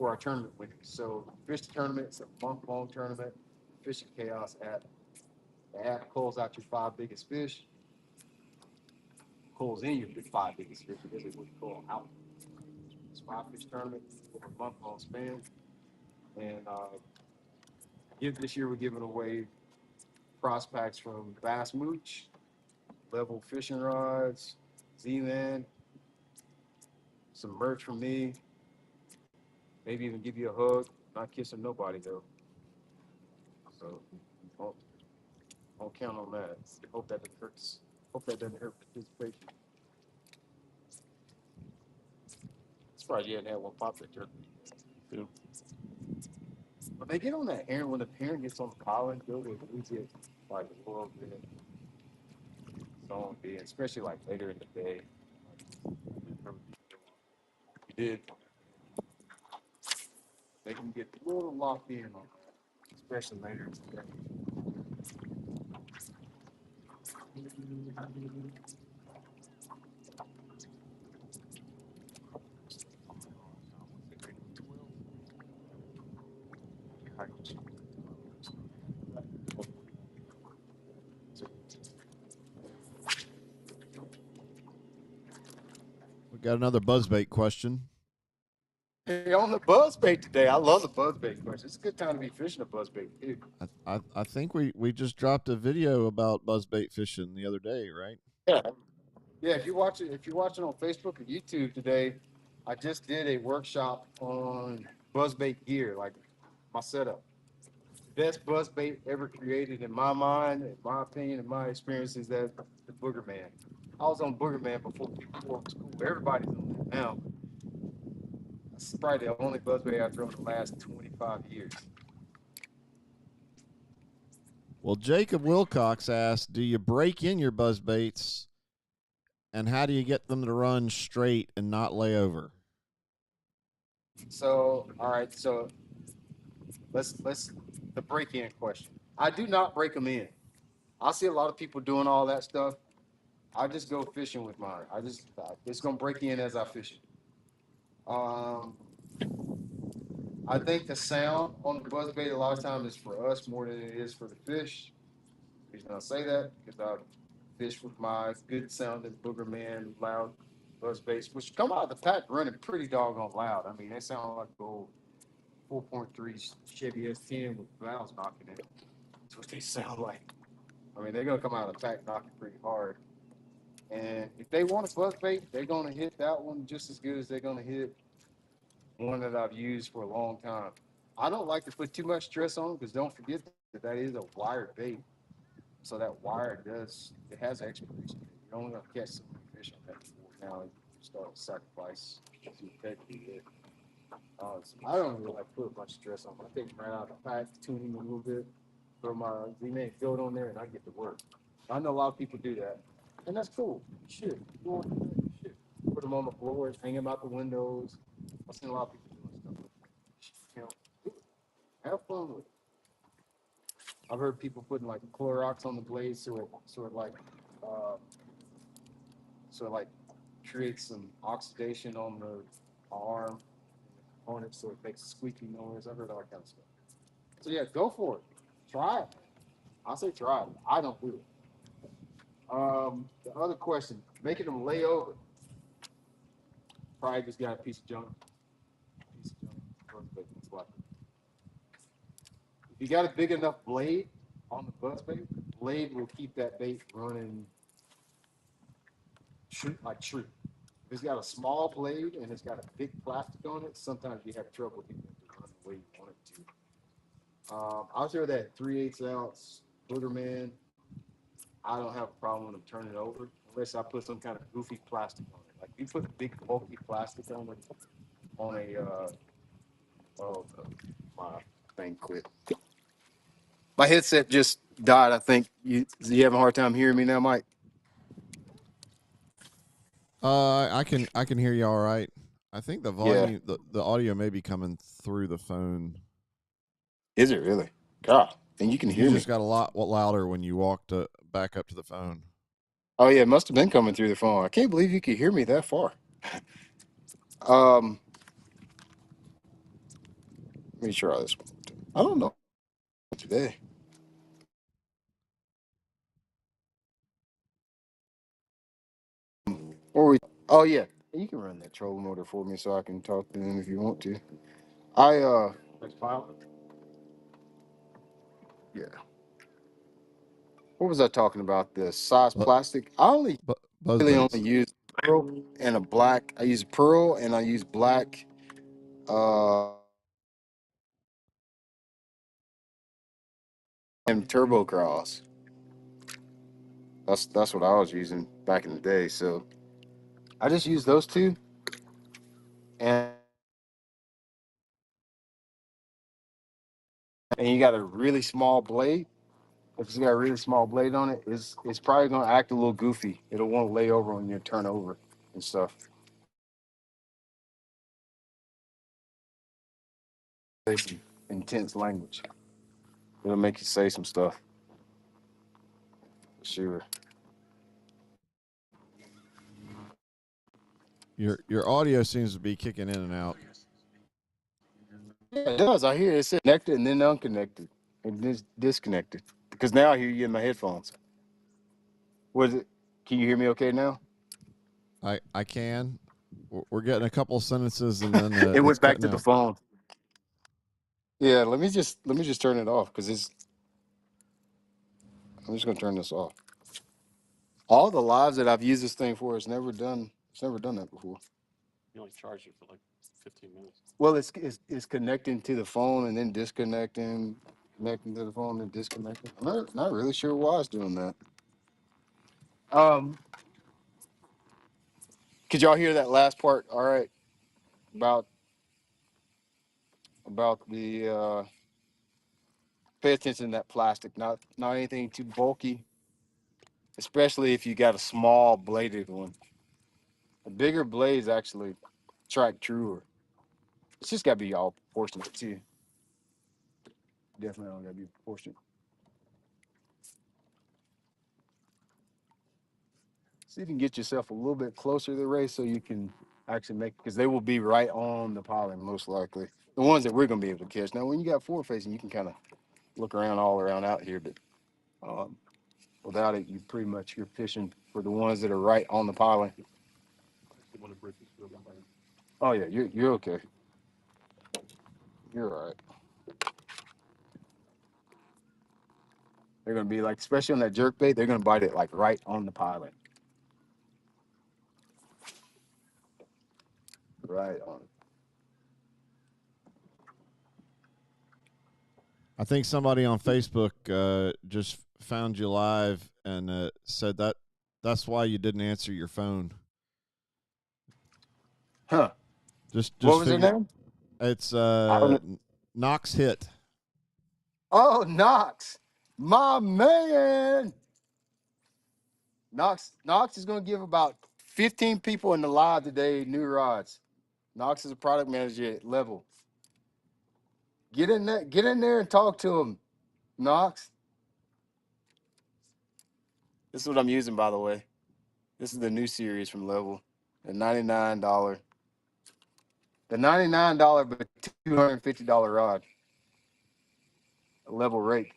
our tournament winners. So fish the tournament. It's a month-long tournament. Fishing Chaos app. The app pulls out your 5 biggest fish, pulls in your 5 biggest fish because it would pull out. It's 5 fish tournament over a month-long span. And this year we're giving away prize packs from Bass Mooch, Level Fishing Rods, Z-Man, some merch from me, maybe even give you a hug. Not kissing nobody though. So don't count on that. Hope that doesn't hurt. Hope that doesn't hurt participation. Surprised you hadn't had one pop that jerk. When they get on that parent, when the parent gets on the pollen, they lose it like a little bit. So especially like later in the day. You did. They can get a little locked in on that, especially later in the day. We got another buzzbait question. Hey, on the buzzbait today, I love the buzzbait question. It's a good time to be fishing a buzzbait too. I think we just dropped a video about buzzbait fishing the other day, right? Yeah, yeah. If you're watching on Facebook or YouTube today, I just did a workshop on buzzbait gear, like my setup. Best buzzbait ever created in my mind, in my opinion, in my experience, is that the Booger Man. I was on Booger Man before people were in school. Everybody's on that now. That's probably the only buzzbait I've thrown in the last 25 years. Well, Jacob Wilcox asked, do you break in your buzzbaits, and how do you get them to run straight and not lay over? So, all right. So let's the break-in question. I do not break them in. I see a lot of people doing all that stuff. I just go fishing with mine. It's gonna break in as I fish it. I think the sound on the buzzbait a lot of times is for us more than it is for the fish. The reason I say that because I fish with my good sounding Booger Man loud buzzbaits, which come out of the pack running pretty doggone loud. I mean, they sound like the old 4.3 Chevy S10 with valves knocking it. That's what they sound like. I mean, they're gonna come out of the pack knocking pretty hard. And if they want a buzzbait, they're gonna hit that one just as good as they're gonna hit one that I've used for a long time. I don't like to put too much stress on because don't forget that is a wired bait. So that wire it has expiration. You're only gonna catch so many fish on that before now you start to sacrifice your integrity. So I don't really like put much stress on them. I take them right out of the pack, tune them a little bit, throw my Z-Man field on there, and I get to work. I know a lot of people do that, and that's cool. Shit, you want to do that? Shit. Put them on the floors, hang them out the windows. I've seen a lot of people doing stuff. You know, have fun with it. I've heard people putting like Clorox on the blades so it like creates some oxidation on the arm component so it makes a squeaky noise. I've heard all that kind of stuff. So yeah, go for it. Try it. I say try it. I don't do it. The other question, making them lay over. Probably just got a piece of junk. If you got a big enough blade on the buzzbait, blade will keep that bait running like true. If it's got a small blade and it's got a big plastic on it, sometimes you have trouble getting it to run the way you want it to. I'll throw that 3/8 ounce Booger Man. I don't have a problem with them turning it over unless I put some kind of goofy plastic on it. Like you put big bulky plastic on it on a my thing quit. My headset just died. I think you having a hard time hearing me now, Mike? I can hear you all right. I think the volume, the audio may be coming through the phone. Is it really? God, and you can hear You me. just got a lot louder when you walked back up to the phone. Oh yeah, it must have been coming through the phone. I can't believe you could hear me that far. Let me try this one. I don't know today. Or we? Oh yeah, you can run that trolling motor for me so I can talk to them if you want to. I Next pile. yeah. What was I talking about? The size Bu- plastic. I only Buzz really only baits. use pearl and a black. I use pearl and I use black. Uh, and turbo cross. That's what I was using back in the day. So I just use those two, and you got a really small blade. If it's got a really small blade on it, it's probably gonna act a little goofy. It'll want to lay over when you turn over and stuff. Say some intense language. It'll make you say some stuff. Sure. Your audio seems to be kicking in and out. Yeah, it does. I hear it. It's connected and then unconnected and disconnected. Because now I hear you in my headphones. Was it? Can you hear me okay now? I can. We're getting a couple sentences and then It it's went back cutting to the out. phone. Yeah, let me just turn it off because it's. I'm just gonna turn this off. All the lives that I've used this thing for, it's never done. It's never done that before. You only charge it for like 15 minutes. Well, it's connecting to the phone and then disconnecting, connecting to the phone and disconnecting. I'm not really sure why it's doing that. Um, could y'all hear that last part? All right, about the pay attention to that plastic, not anything too bulky, especially if you got a small bladed one. The bigger blades actually track truer. It's just gotta be all proportionate too. Definitely all gotta be proportionate. See if you can get yourself a little bit closer to the race so you can actually make because they will be right on the pollen most likely. The ones that we're gonna be able to catch. Now when you got forward facing, you can kind of look around all around out here, but um, without it, you pretty much you're fishing for the ones that are right on the pollen. You want to break this real quick. Oh yeah, you're okay. You're all right. They're gonna be like, especially on that jerk bait, they're gonna bite it like right on the pilot. Right on. I think somebody on Facebook just found you live and said that's why you didn't answer your phone. Huh. Just What just was their figure name? it's I don't know. Knox Hit. Oh, Knox. My man. Knox is gonna give about 15 people in the live today new rods. Knox is a product manager at Level. Get in there and talk to him, Knox. This is what I'm using, by the way. This is the new series from Level. The $99. The $99 but $250 rod. A Level rate.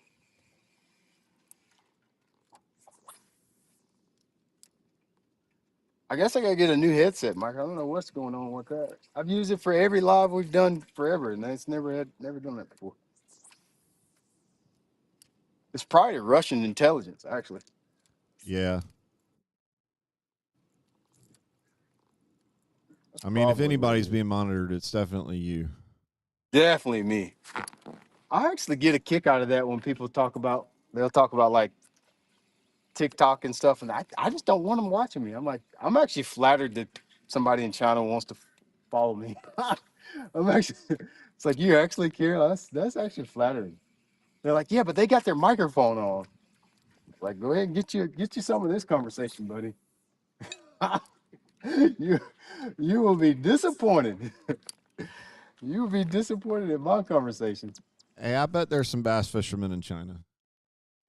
I guess I gotta get a new headset, Mike. I don't know what's going on with that. I've used it for every live we've done forever, and it's never done that before. It's probably Russian intelligence, actually. Yeah. That's I mean, if probably what it anybody's is. being monitored, it's definitely you. Definitely me. I actually get a kick out of that when people they'll talk about like TikTok and stuff, and I just don't want them watching me. I'm like, I'm actually flattered that somebody in China wants to follow me. I'm actually, it's like you actually care. That's actually flattering. They're like, yeah, but they got their microphone on. Like, go ahead and get you some of this conversation, buddy. you you will be disappointed. You will be disappointed in my conversation. Hey, I bet there's some bass fishermen in China.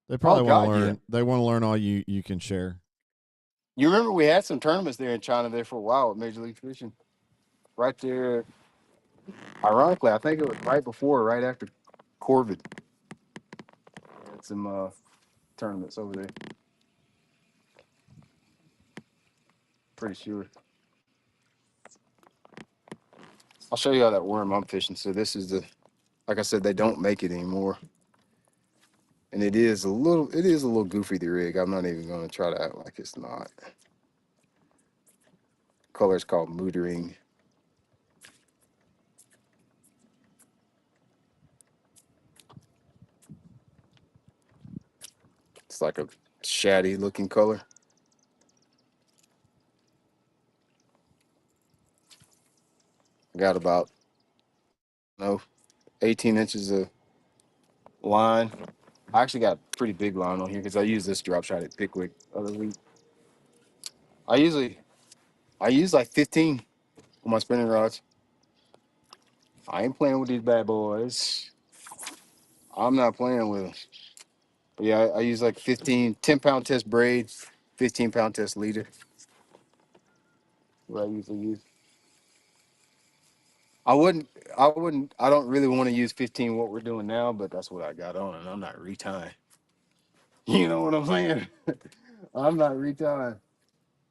They Oh probably want to God, yeah. learn. They want to learn all you can share. You remember we had some tournaments there in China there for a while at Major League Fishing. Right there. Ironically, I think it was right before or right after Corvid. Had some tournaments over there. pretty sure. I'll show you how that worm I'm fishing. So this is the, like I said, they don't make it anymore. And it is a little goofy, the rig. I'm not even gonna try to act like it's not. Color is called Mootering. It's like a shaddy looking color. I got about, no, 18 inches of line. I actually got a pretty big line on here because I use this drop shot at Pickwick other week. I use like 15 on my spinning rods. I ain't playing with these bad boys. I'm not playing with them. But yeah, I use like 15, 10-pound test braids, 15-pound test leader. What I usually use. I wouldn't, I don't really want to use 15 what we're doing now, but that's what I got on, and I'm not retying. You know what I'm saying? I'm not retying.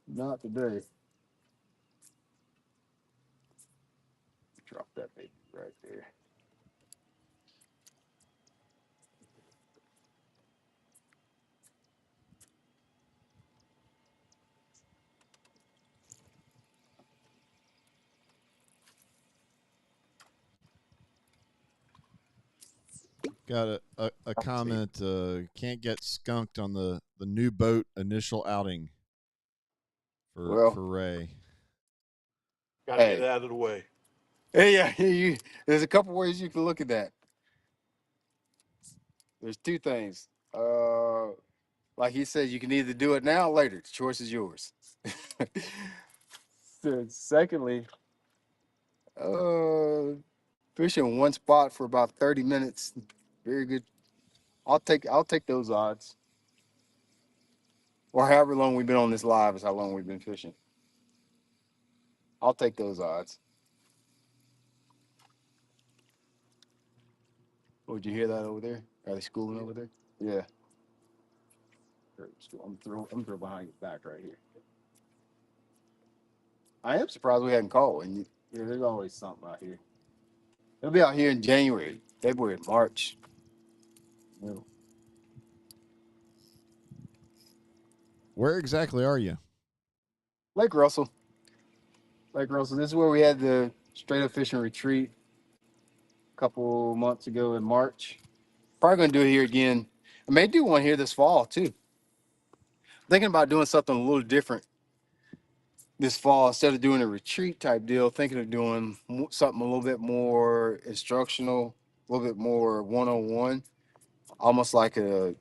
Not today. Drop that baby right there. Got a comment. Can't get skunked on the new boat initial outing Well, for Ray. Gotta Hey. get it out of the way. hey, yeah, there's a couple ways you can look at that. There's two things. Like he said, you can either do it now or later. The choice is yours. So, secondly, fishing one spot for about 30 minutes, very good. I'll take those odds. Or however long we've been on this live is how long we've been fishing. I'll take those odds. Oh, did you hear that over there? Are they schooling over there? Yeah. I'm throw behind your back right here. I am surprised we hadn't called. And yeah, there's always something out here. They'll be out here in January, February, March. You know. Where exactly are you? Lake Russell. Lake Russell. This is where we had the straight up fishing retreat a couple months ago in March. Probably gonna do it here again. I may do one here this fall too. Thinking about doing something a little different this fall instead of doing a retreat type deal. Thinking of doing something a little bit more instructional, a little bit more one-on-one, almost like an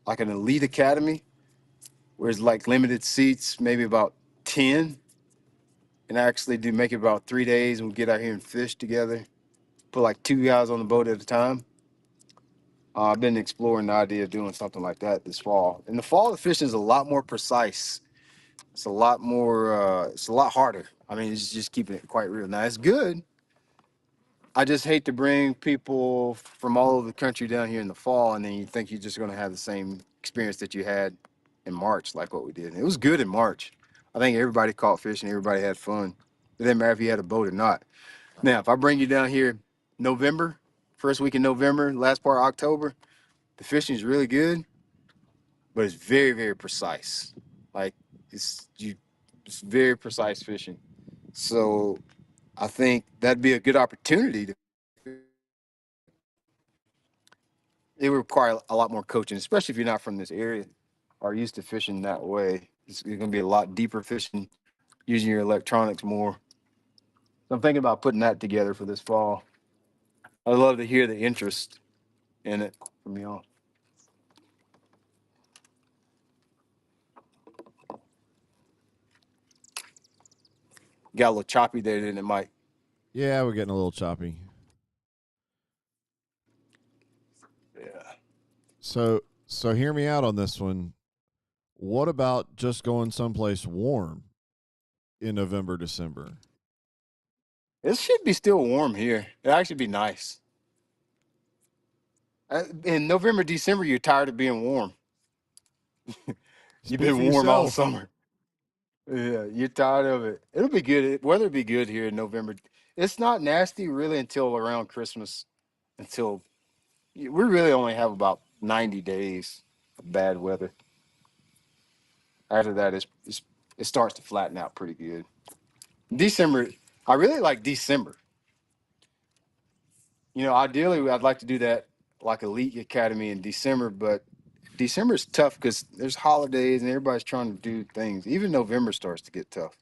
elite academy, where it's like limited seats, maybe about 10, and actually do make it about 3 days, and we get out here and fish together. Put like 2 guys on the boat at a time. I've been exploring the idea of doing something like that this fall. In the fall, the fishing is a lot more precise. It's a lot more. It's a lot harder. I mean, it's just keeping it quite real. Now it's good. I just hate to bring people from all over the country down here in the fall, and then you think you're just going to have the same experience that you had in March, like what we did. It was good in March. I think everybody caught fish and everybody had fun. It didn't matter if you had a boat or not. Now, if I bring you down here November, first week in November, last part of October, the fishing is really good, but it's very, very precise. Like it's very precise fishing. So I think that'd be a good opportunity to. It would require a lot more coaching, especially if you're not from this area or used to fishing that way. It's going to be a lot deeper fishing, using your electronics more. So I'm thinking about putting that together for this fall. I'd love to hear the interest in it from y'all. Got a little choppy there, didn't it, Mike? Yeah, we're getting a little choppy. Yeah. So hear me out on this one. What about just going someplace warm in November, December? It should be still warm here. It'd actually be nice. In November, December, you're tired of being warm. You've Speak been for warm all yourself. summer. Yeah, you're tired of it. It'll be good. Weather will be good here in November. It's not nasty really until around Christmas. Until we really only have about 90 days of bad weather. After that, it starts to flatten out pretty good. December, I really like December. Ideally, I'd like to do that like Elite Academy in December, but December is tough because there's holidays and everybody's trying to do things. Even November starts to get tough.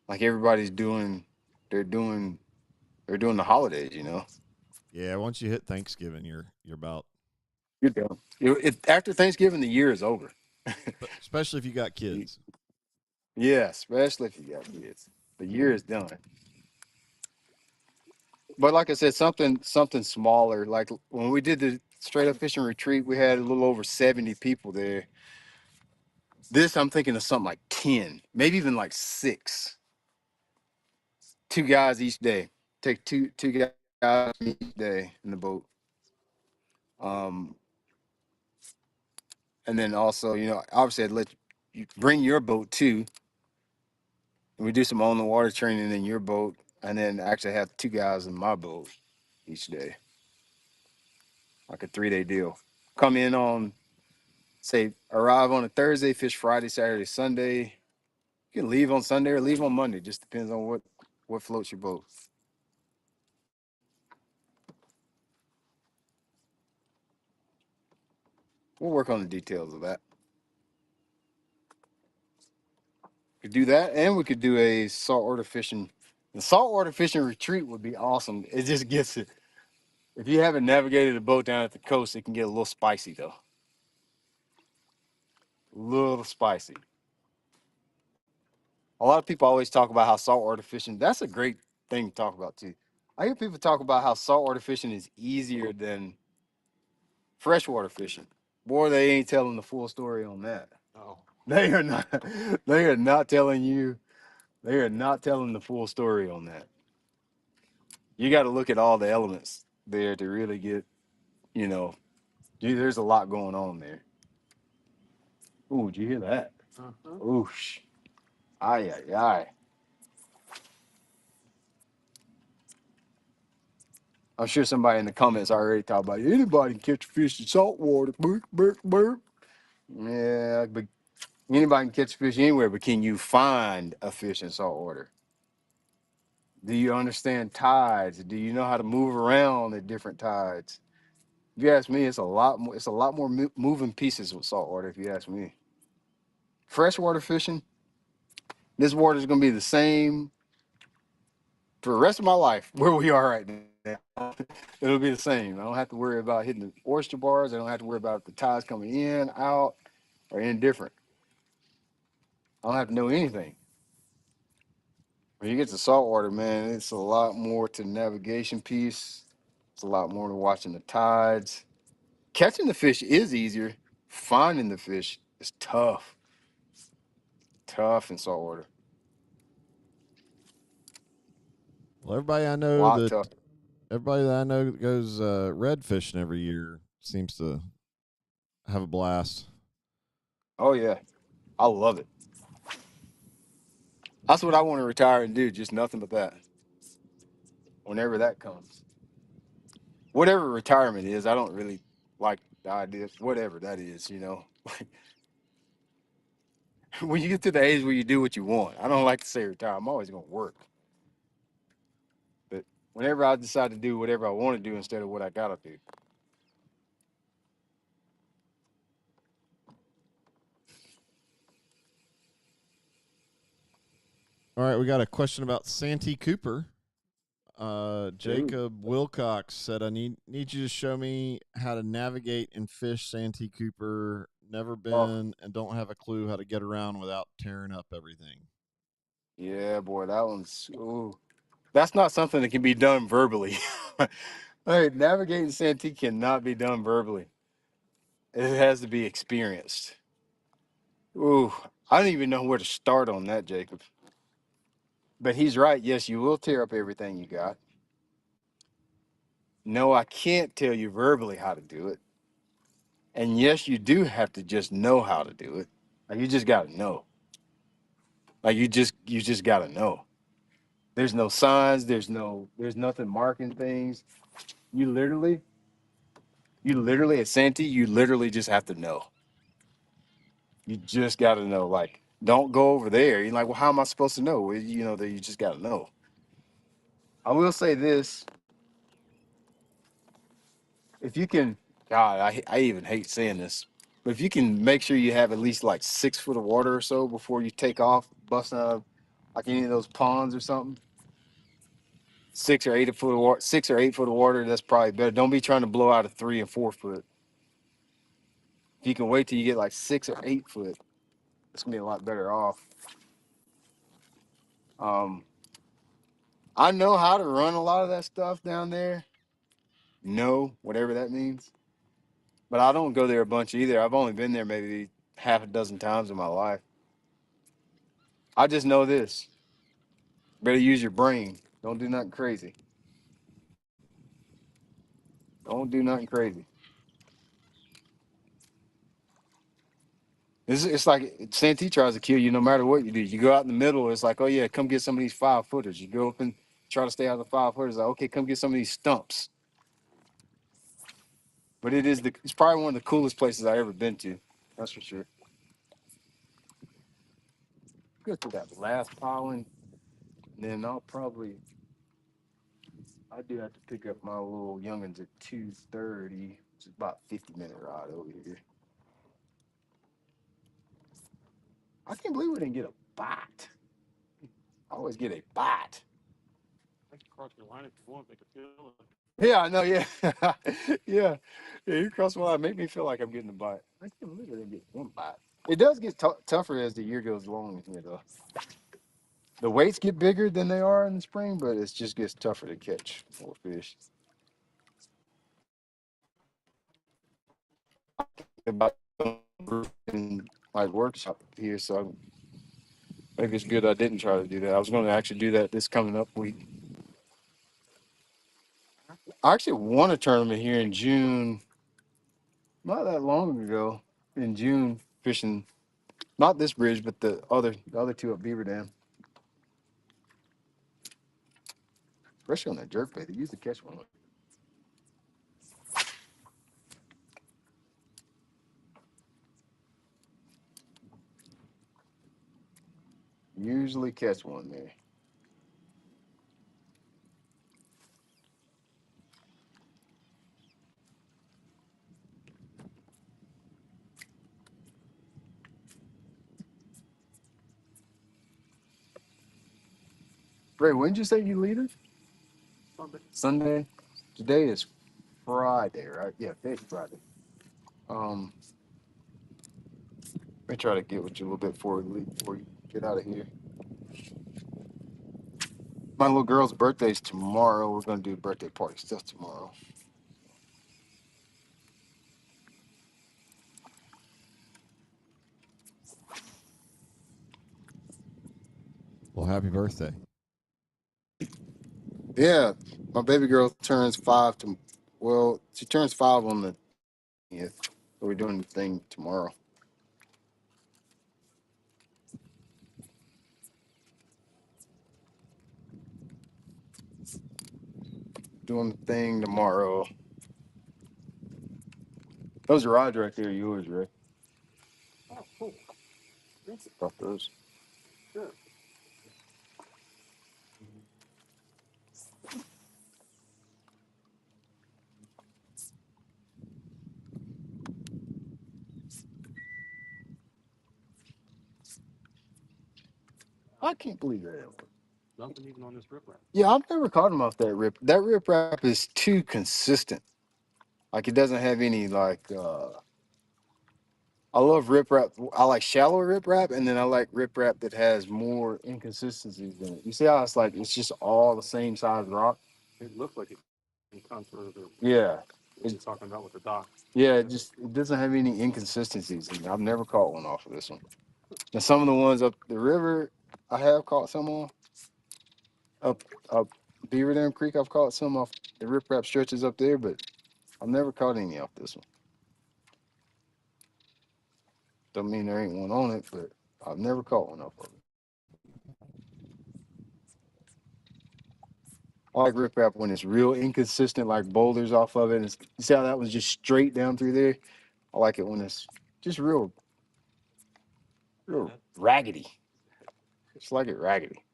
Like everybody's doing, they're doing, they're doing the holidays. Yeah, once you hit Thanksgiving, you're about. You're done. After Thanksgiving, the year is over. Especially if you got You- kids. Yeah, especially if you got kids. The year is done. But like I said, something smaller. Like when we did the straight up fishing retreat, we had a little over 70 people there. This I'm thinking of something like 10, maybe even like six. Two guys each day. Take two guys each day in the boat. Um, and then also, obviously I'd let you bring your boat too. And we do some on the water training in your boat, and then actually have two guys in my boat each day, like a 3-day deal. Come in on, say, arrive on a Thursday, fish Friday, Saturday, Sunday. You can leave on Sunday or leave on Monday. Just depends on what floats your boat. We'll work on the details of that. We could do that, and we could do a saltwater fishing. The saltwater fishing retreat would be awesome. It just gets it. If you haven't navigated a boat down at the coast, it can get a little spicy though. A little spicy. A lot of people always talk about how saltwater fishing. That's a great thing to talk about too. I hear people talk about how saltwater fishing is easier than freshwater fishing. Boy, they ain't telling the full story on that. Oh, They are not. They are not telling you. They are not telling the full story on that. You got to look at all the elements there to really get. You know, there's a lot going on there. Ooh, did you hear that? Oosh. Ay, ay, ay. I'm sure somebody in the comments already talked about anybody can catch a fish in salt water. Burp, burp, burp. Yeah, but anybody can catch a fish anywhere, but can you find a fish in salt water? Do you understand tides? Do you know how to move around at different tides? If you ask me, it's a lot more. It's a lot more moving pieces with saltwater. If you ask me, freshwater fishing, this water is going to be the same for the rest of my life where we are right now. It'll be the same. I don't have to worry about hitting the oyster bars. I don't have to worry about the tides coming in, out, or indifferent. I don't have to know anything. When you get to saltwater, man, it's a lot more to the navigation piece. It's a lot more to watching the tides. Catching the fish is easier. Finding the fish is tough. Tough in saltwater. Well, A lot tough. everybody that I know that goes red fishing every year seems to have a blast. Oh yeah. I love it. That's what I want to retire and do, just nothing but that. Whenever that comes. Whatever retirement is, I don't really like the idea. Whatever that is. When you get to the age where you do what you want, I don't like to say retire. I'm always gonna work. But whenever I decide to do whatever I want to do instead of what I gotta do. All right, we got a question about Santee Cooper. Jacob Wilcox said, "I need you to show me how to navigate and fish Santee Cooper. Never been and don't have a clue how to get around without tearing up everything." Yeah, boy, that one's that's not something that can be done verbally. Hey, navigating Santee cannot be done verbally. It has to be experienced. Ooh, I don't even know where to start on that, Jacob. But he's right. Yes, you will tear up everything you got. No, I can't tell you verbally how to do it. And yes, you do have to just know how to do it. Like, you just got to know. Like you just gotta know. There's no signs. There's nothing marking things. You literally at Santee, you literally just have to know. You just gotta know. Like, don't go over there. You're like, well, how am I supposed to know? Well, you know that you just gotta know. I will say this: if you can, God, I even hate saying this, but if you can make sure you have at least like 6 foot of water or so before you take off, busting out of like any of those ponds or something, 6 or 8 foot of water, 6 or 8 foot of water, that's probably better. Don't be trying to blow out a 3 and 4 foot. If you can wait till you get like 6 or 8 foot, it's gonna be a lot better off. Um, I know how to run a lot of that stuff down there. No, whatever that means. But I don't go there a bunch either. I've only been there maybe half a dozen times in my life. I just know this. Better use your brain. Don't do nothing crazy. Don't do nothing crazy. It's like Santee tries to kill you no matter what you do. You go out in the middle, it's like, oh yeah, come get some of these 5 footers. You go up and try to stay out of the 5 footers. Like, okay, come get some of these stumps. But it's probably one of the coolest places I've ever been to. That's for sure. Go through that last piling, and then I do have to pick up my little youngins at 2:30, which is about 50-minute ride over here. I can't believe we didn't get a bite. I always get a bite. I can cross your line if you want, make a feel. Yeah, I know. Yeah, yeah. You cross my line, make me feel like I'm getting a bite. I can't believe I didn't get one bite. It does get tougher as the year goes along here, though. The weights get bigger than they are in the spring, but it just gets tougher to catch more fish. About in like workshop here, so maybe it's good I didn't try to do that. I was going to actually do that this coming up week. I actually won a tournament here in June, not that long ago. In June, fishing not this bridge, but the other two up Beaver Dam. Especially on that jerkbait, they used to catch one. Usually catch one there. Ray, when did you say you leave it? Sunday. Sunday. Today is Friday, right? Yeah, today's Friday. Let me try to get with you a little bit before we leave, before you get out of here. My little girl's birthday's tomorrow. We're gonna do birthday party stuff tomorrow. Well, happy birthday. Yeah, my baby girl turns 5 to. Well, she turns 5 on the 20th. So we're doing the thing tomorrow. Doing the thing tomorrow. Those rods right there, are yours, Ray. Oh, cool. Got those. Good. I can't believe that. Nothing even on this riprap. Yeah, I've never caught him off that rip. That rip wrap is too consistent. Like it doesn't have any like. I love rip wrap. I like shallow rip wrap, and then I like rip wrap that has more inconsistencies in it. You see how it's just all the same size rock? It looked like it comes for the Yeah, what you're talking about with the dock. yeah. It doesn't have any inconsistencies in it. I've never caught one off of this one. And some of the ones up the river, I have caught some on. Up Beaver Dam Creek, I've caught some off the rip wrap stretches up there, but I've never caught any off this one. Don't mean there ain't one on it, but I've never caught one off of it. I like riprap when it's real inconsistent, like boulders off of it. You see how that was just straight down through there? I like it when it's just real raggedy. Just like it raggedy.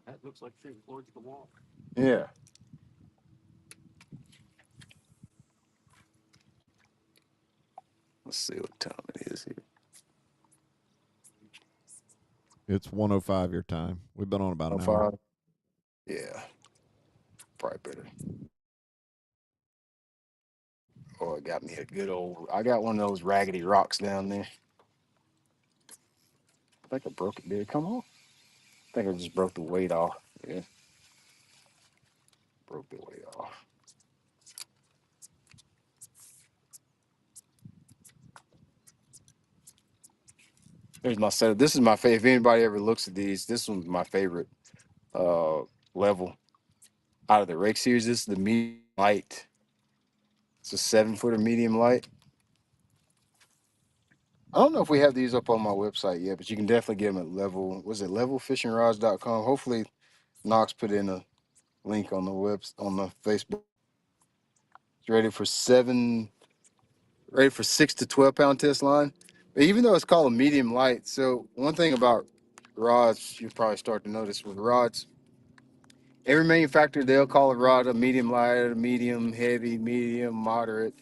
That looks like straight towards the wall. Yeah. Let's see what time it is here. It's 1:05 your time. We've been on about an hour. 05. Yeah. Probably better. Oh, it got me a good old. I got one of those raggedy rocks down there. I think I broke it. Did it come off? I think I just broke the weight off. Yeah. Broke the weight off. There's my setup. This is my favorite. If anybody ever looks at these, this one's my favorite level out of the rake series. This is the medium light. It's a 7-footer medium light. I don't know if we have these up on my website yet, but you can definitely get them at level. Was it levelfishingrods.com? Hopefully, Knox put in a link on the on the Facebook. It's ready for 6 to 12 pound test line. But even though it's called a medium light, so one thing about rods, you probably start to notice with rods, every manufacturer they'll call a rod a medium light, a medium heavy, medium moderate.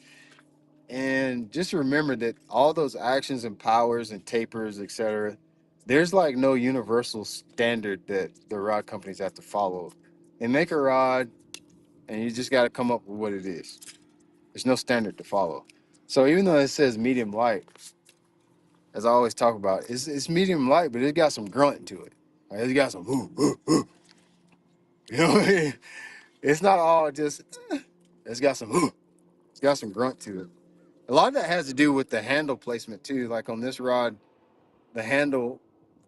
And just remember that all those actions and powers and tapers, etc., there's like no universal standard that the rod companies have to follow. They make a rod and you just got to come up with what it is. There's no standard to follow. So even though it says medium light, as I always talk about, it's medium light, but it got some grunt to it. Like, it's got some you know what I mean? It's not all just it's got some grunt to it. A lot of that has to do with the handle placement too. Like on this rod, the handle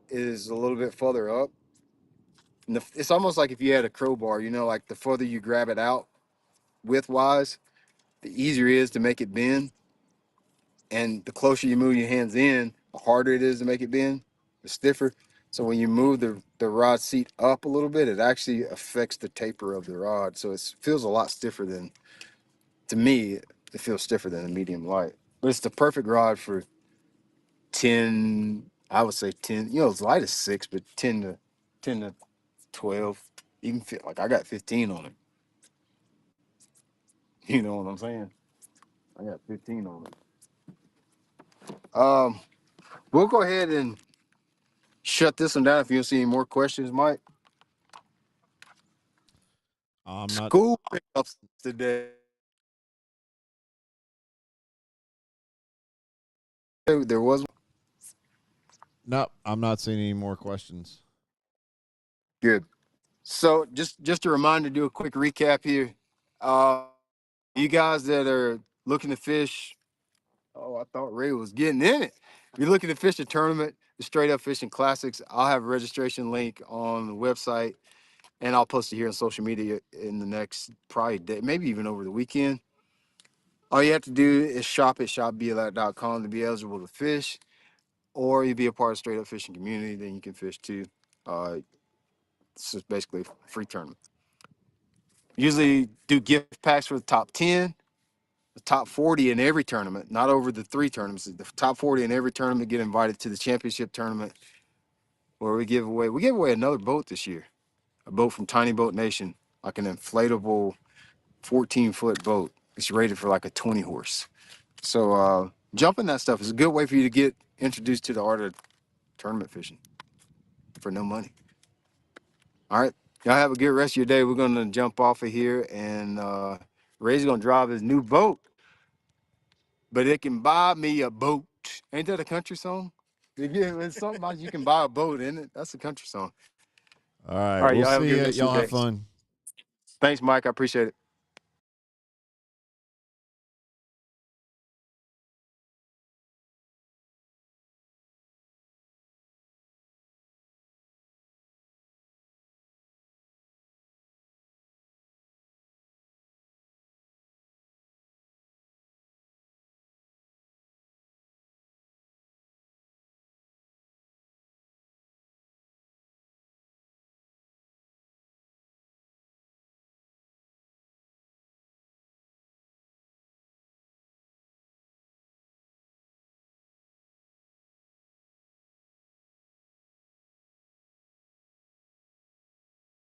is a little bit further up. And it's almost like if you had a crowbar, like the further you grab it out width-wise, the easier it is to make it bend. And the closer you move your hands in, the harder it is to make it bend, the stiffer. So when you move the rod seat up a little bit, it actually affects the taper of the rod. So it feels a lot stiffer than, to me, it feels stiffer than a medium light. But it's the perfect rod for 10, I would say 10, it's light as 6, but 10 to 12, even like I got 15 on it. You know what I'm saying? I got 15 on it. We'll go ahead and shut this one down if you don't see any more questions, Mike. I'm not. School pickups today. There was No, I'm not seeing any more questions. good. So just a reminder, do a quick recap here. You guys that are looking to fish, I thought Ray was getting in it. If you're looking to fish a tournament, the Straight Up Fishing Classics, I'll have a registration link on the website, and I'll post it here on social media in the next probably day, maybe even over the weekend. All you have to do is shop at shopbealot.com to be eligible to fish, or you be a part of Straight Up Fishing community, then you can fish too. It's just basically a free tournament. Usually do gift packs for the top 10, the top 40 in every tournament, not over the 3 tournaments. The top 40 in every tournament get invited to the championship tournament, where we gave away another boat this year, a boat from Tiny Boat Nation, like an inflatable 14-foot boat. It's rated for like a 20 horse. So jumping that stuff is a good way for you to get introduced to the art of tournament fishing for no money. All right. Y'all have a good rest of your day. We're going to jump off of here, and Ray's going to drive his new boat. But it can buy me a boat. Ain't that a country song? It's something about you can buy a boat, isn't it? That's a country song. All right. All right, We'll y'all have a see good you. rest of Y'all your have day. fun. Thanks, Mike. I appreciate it.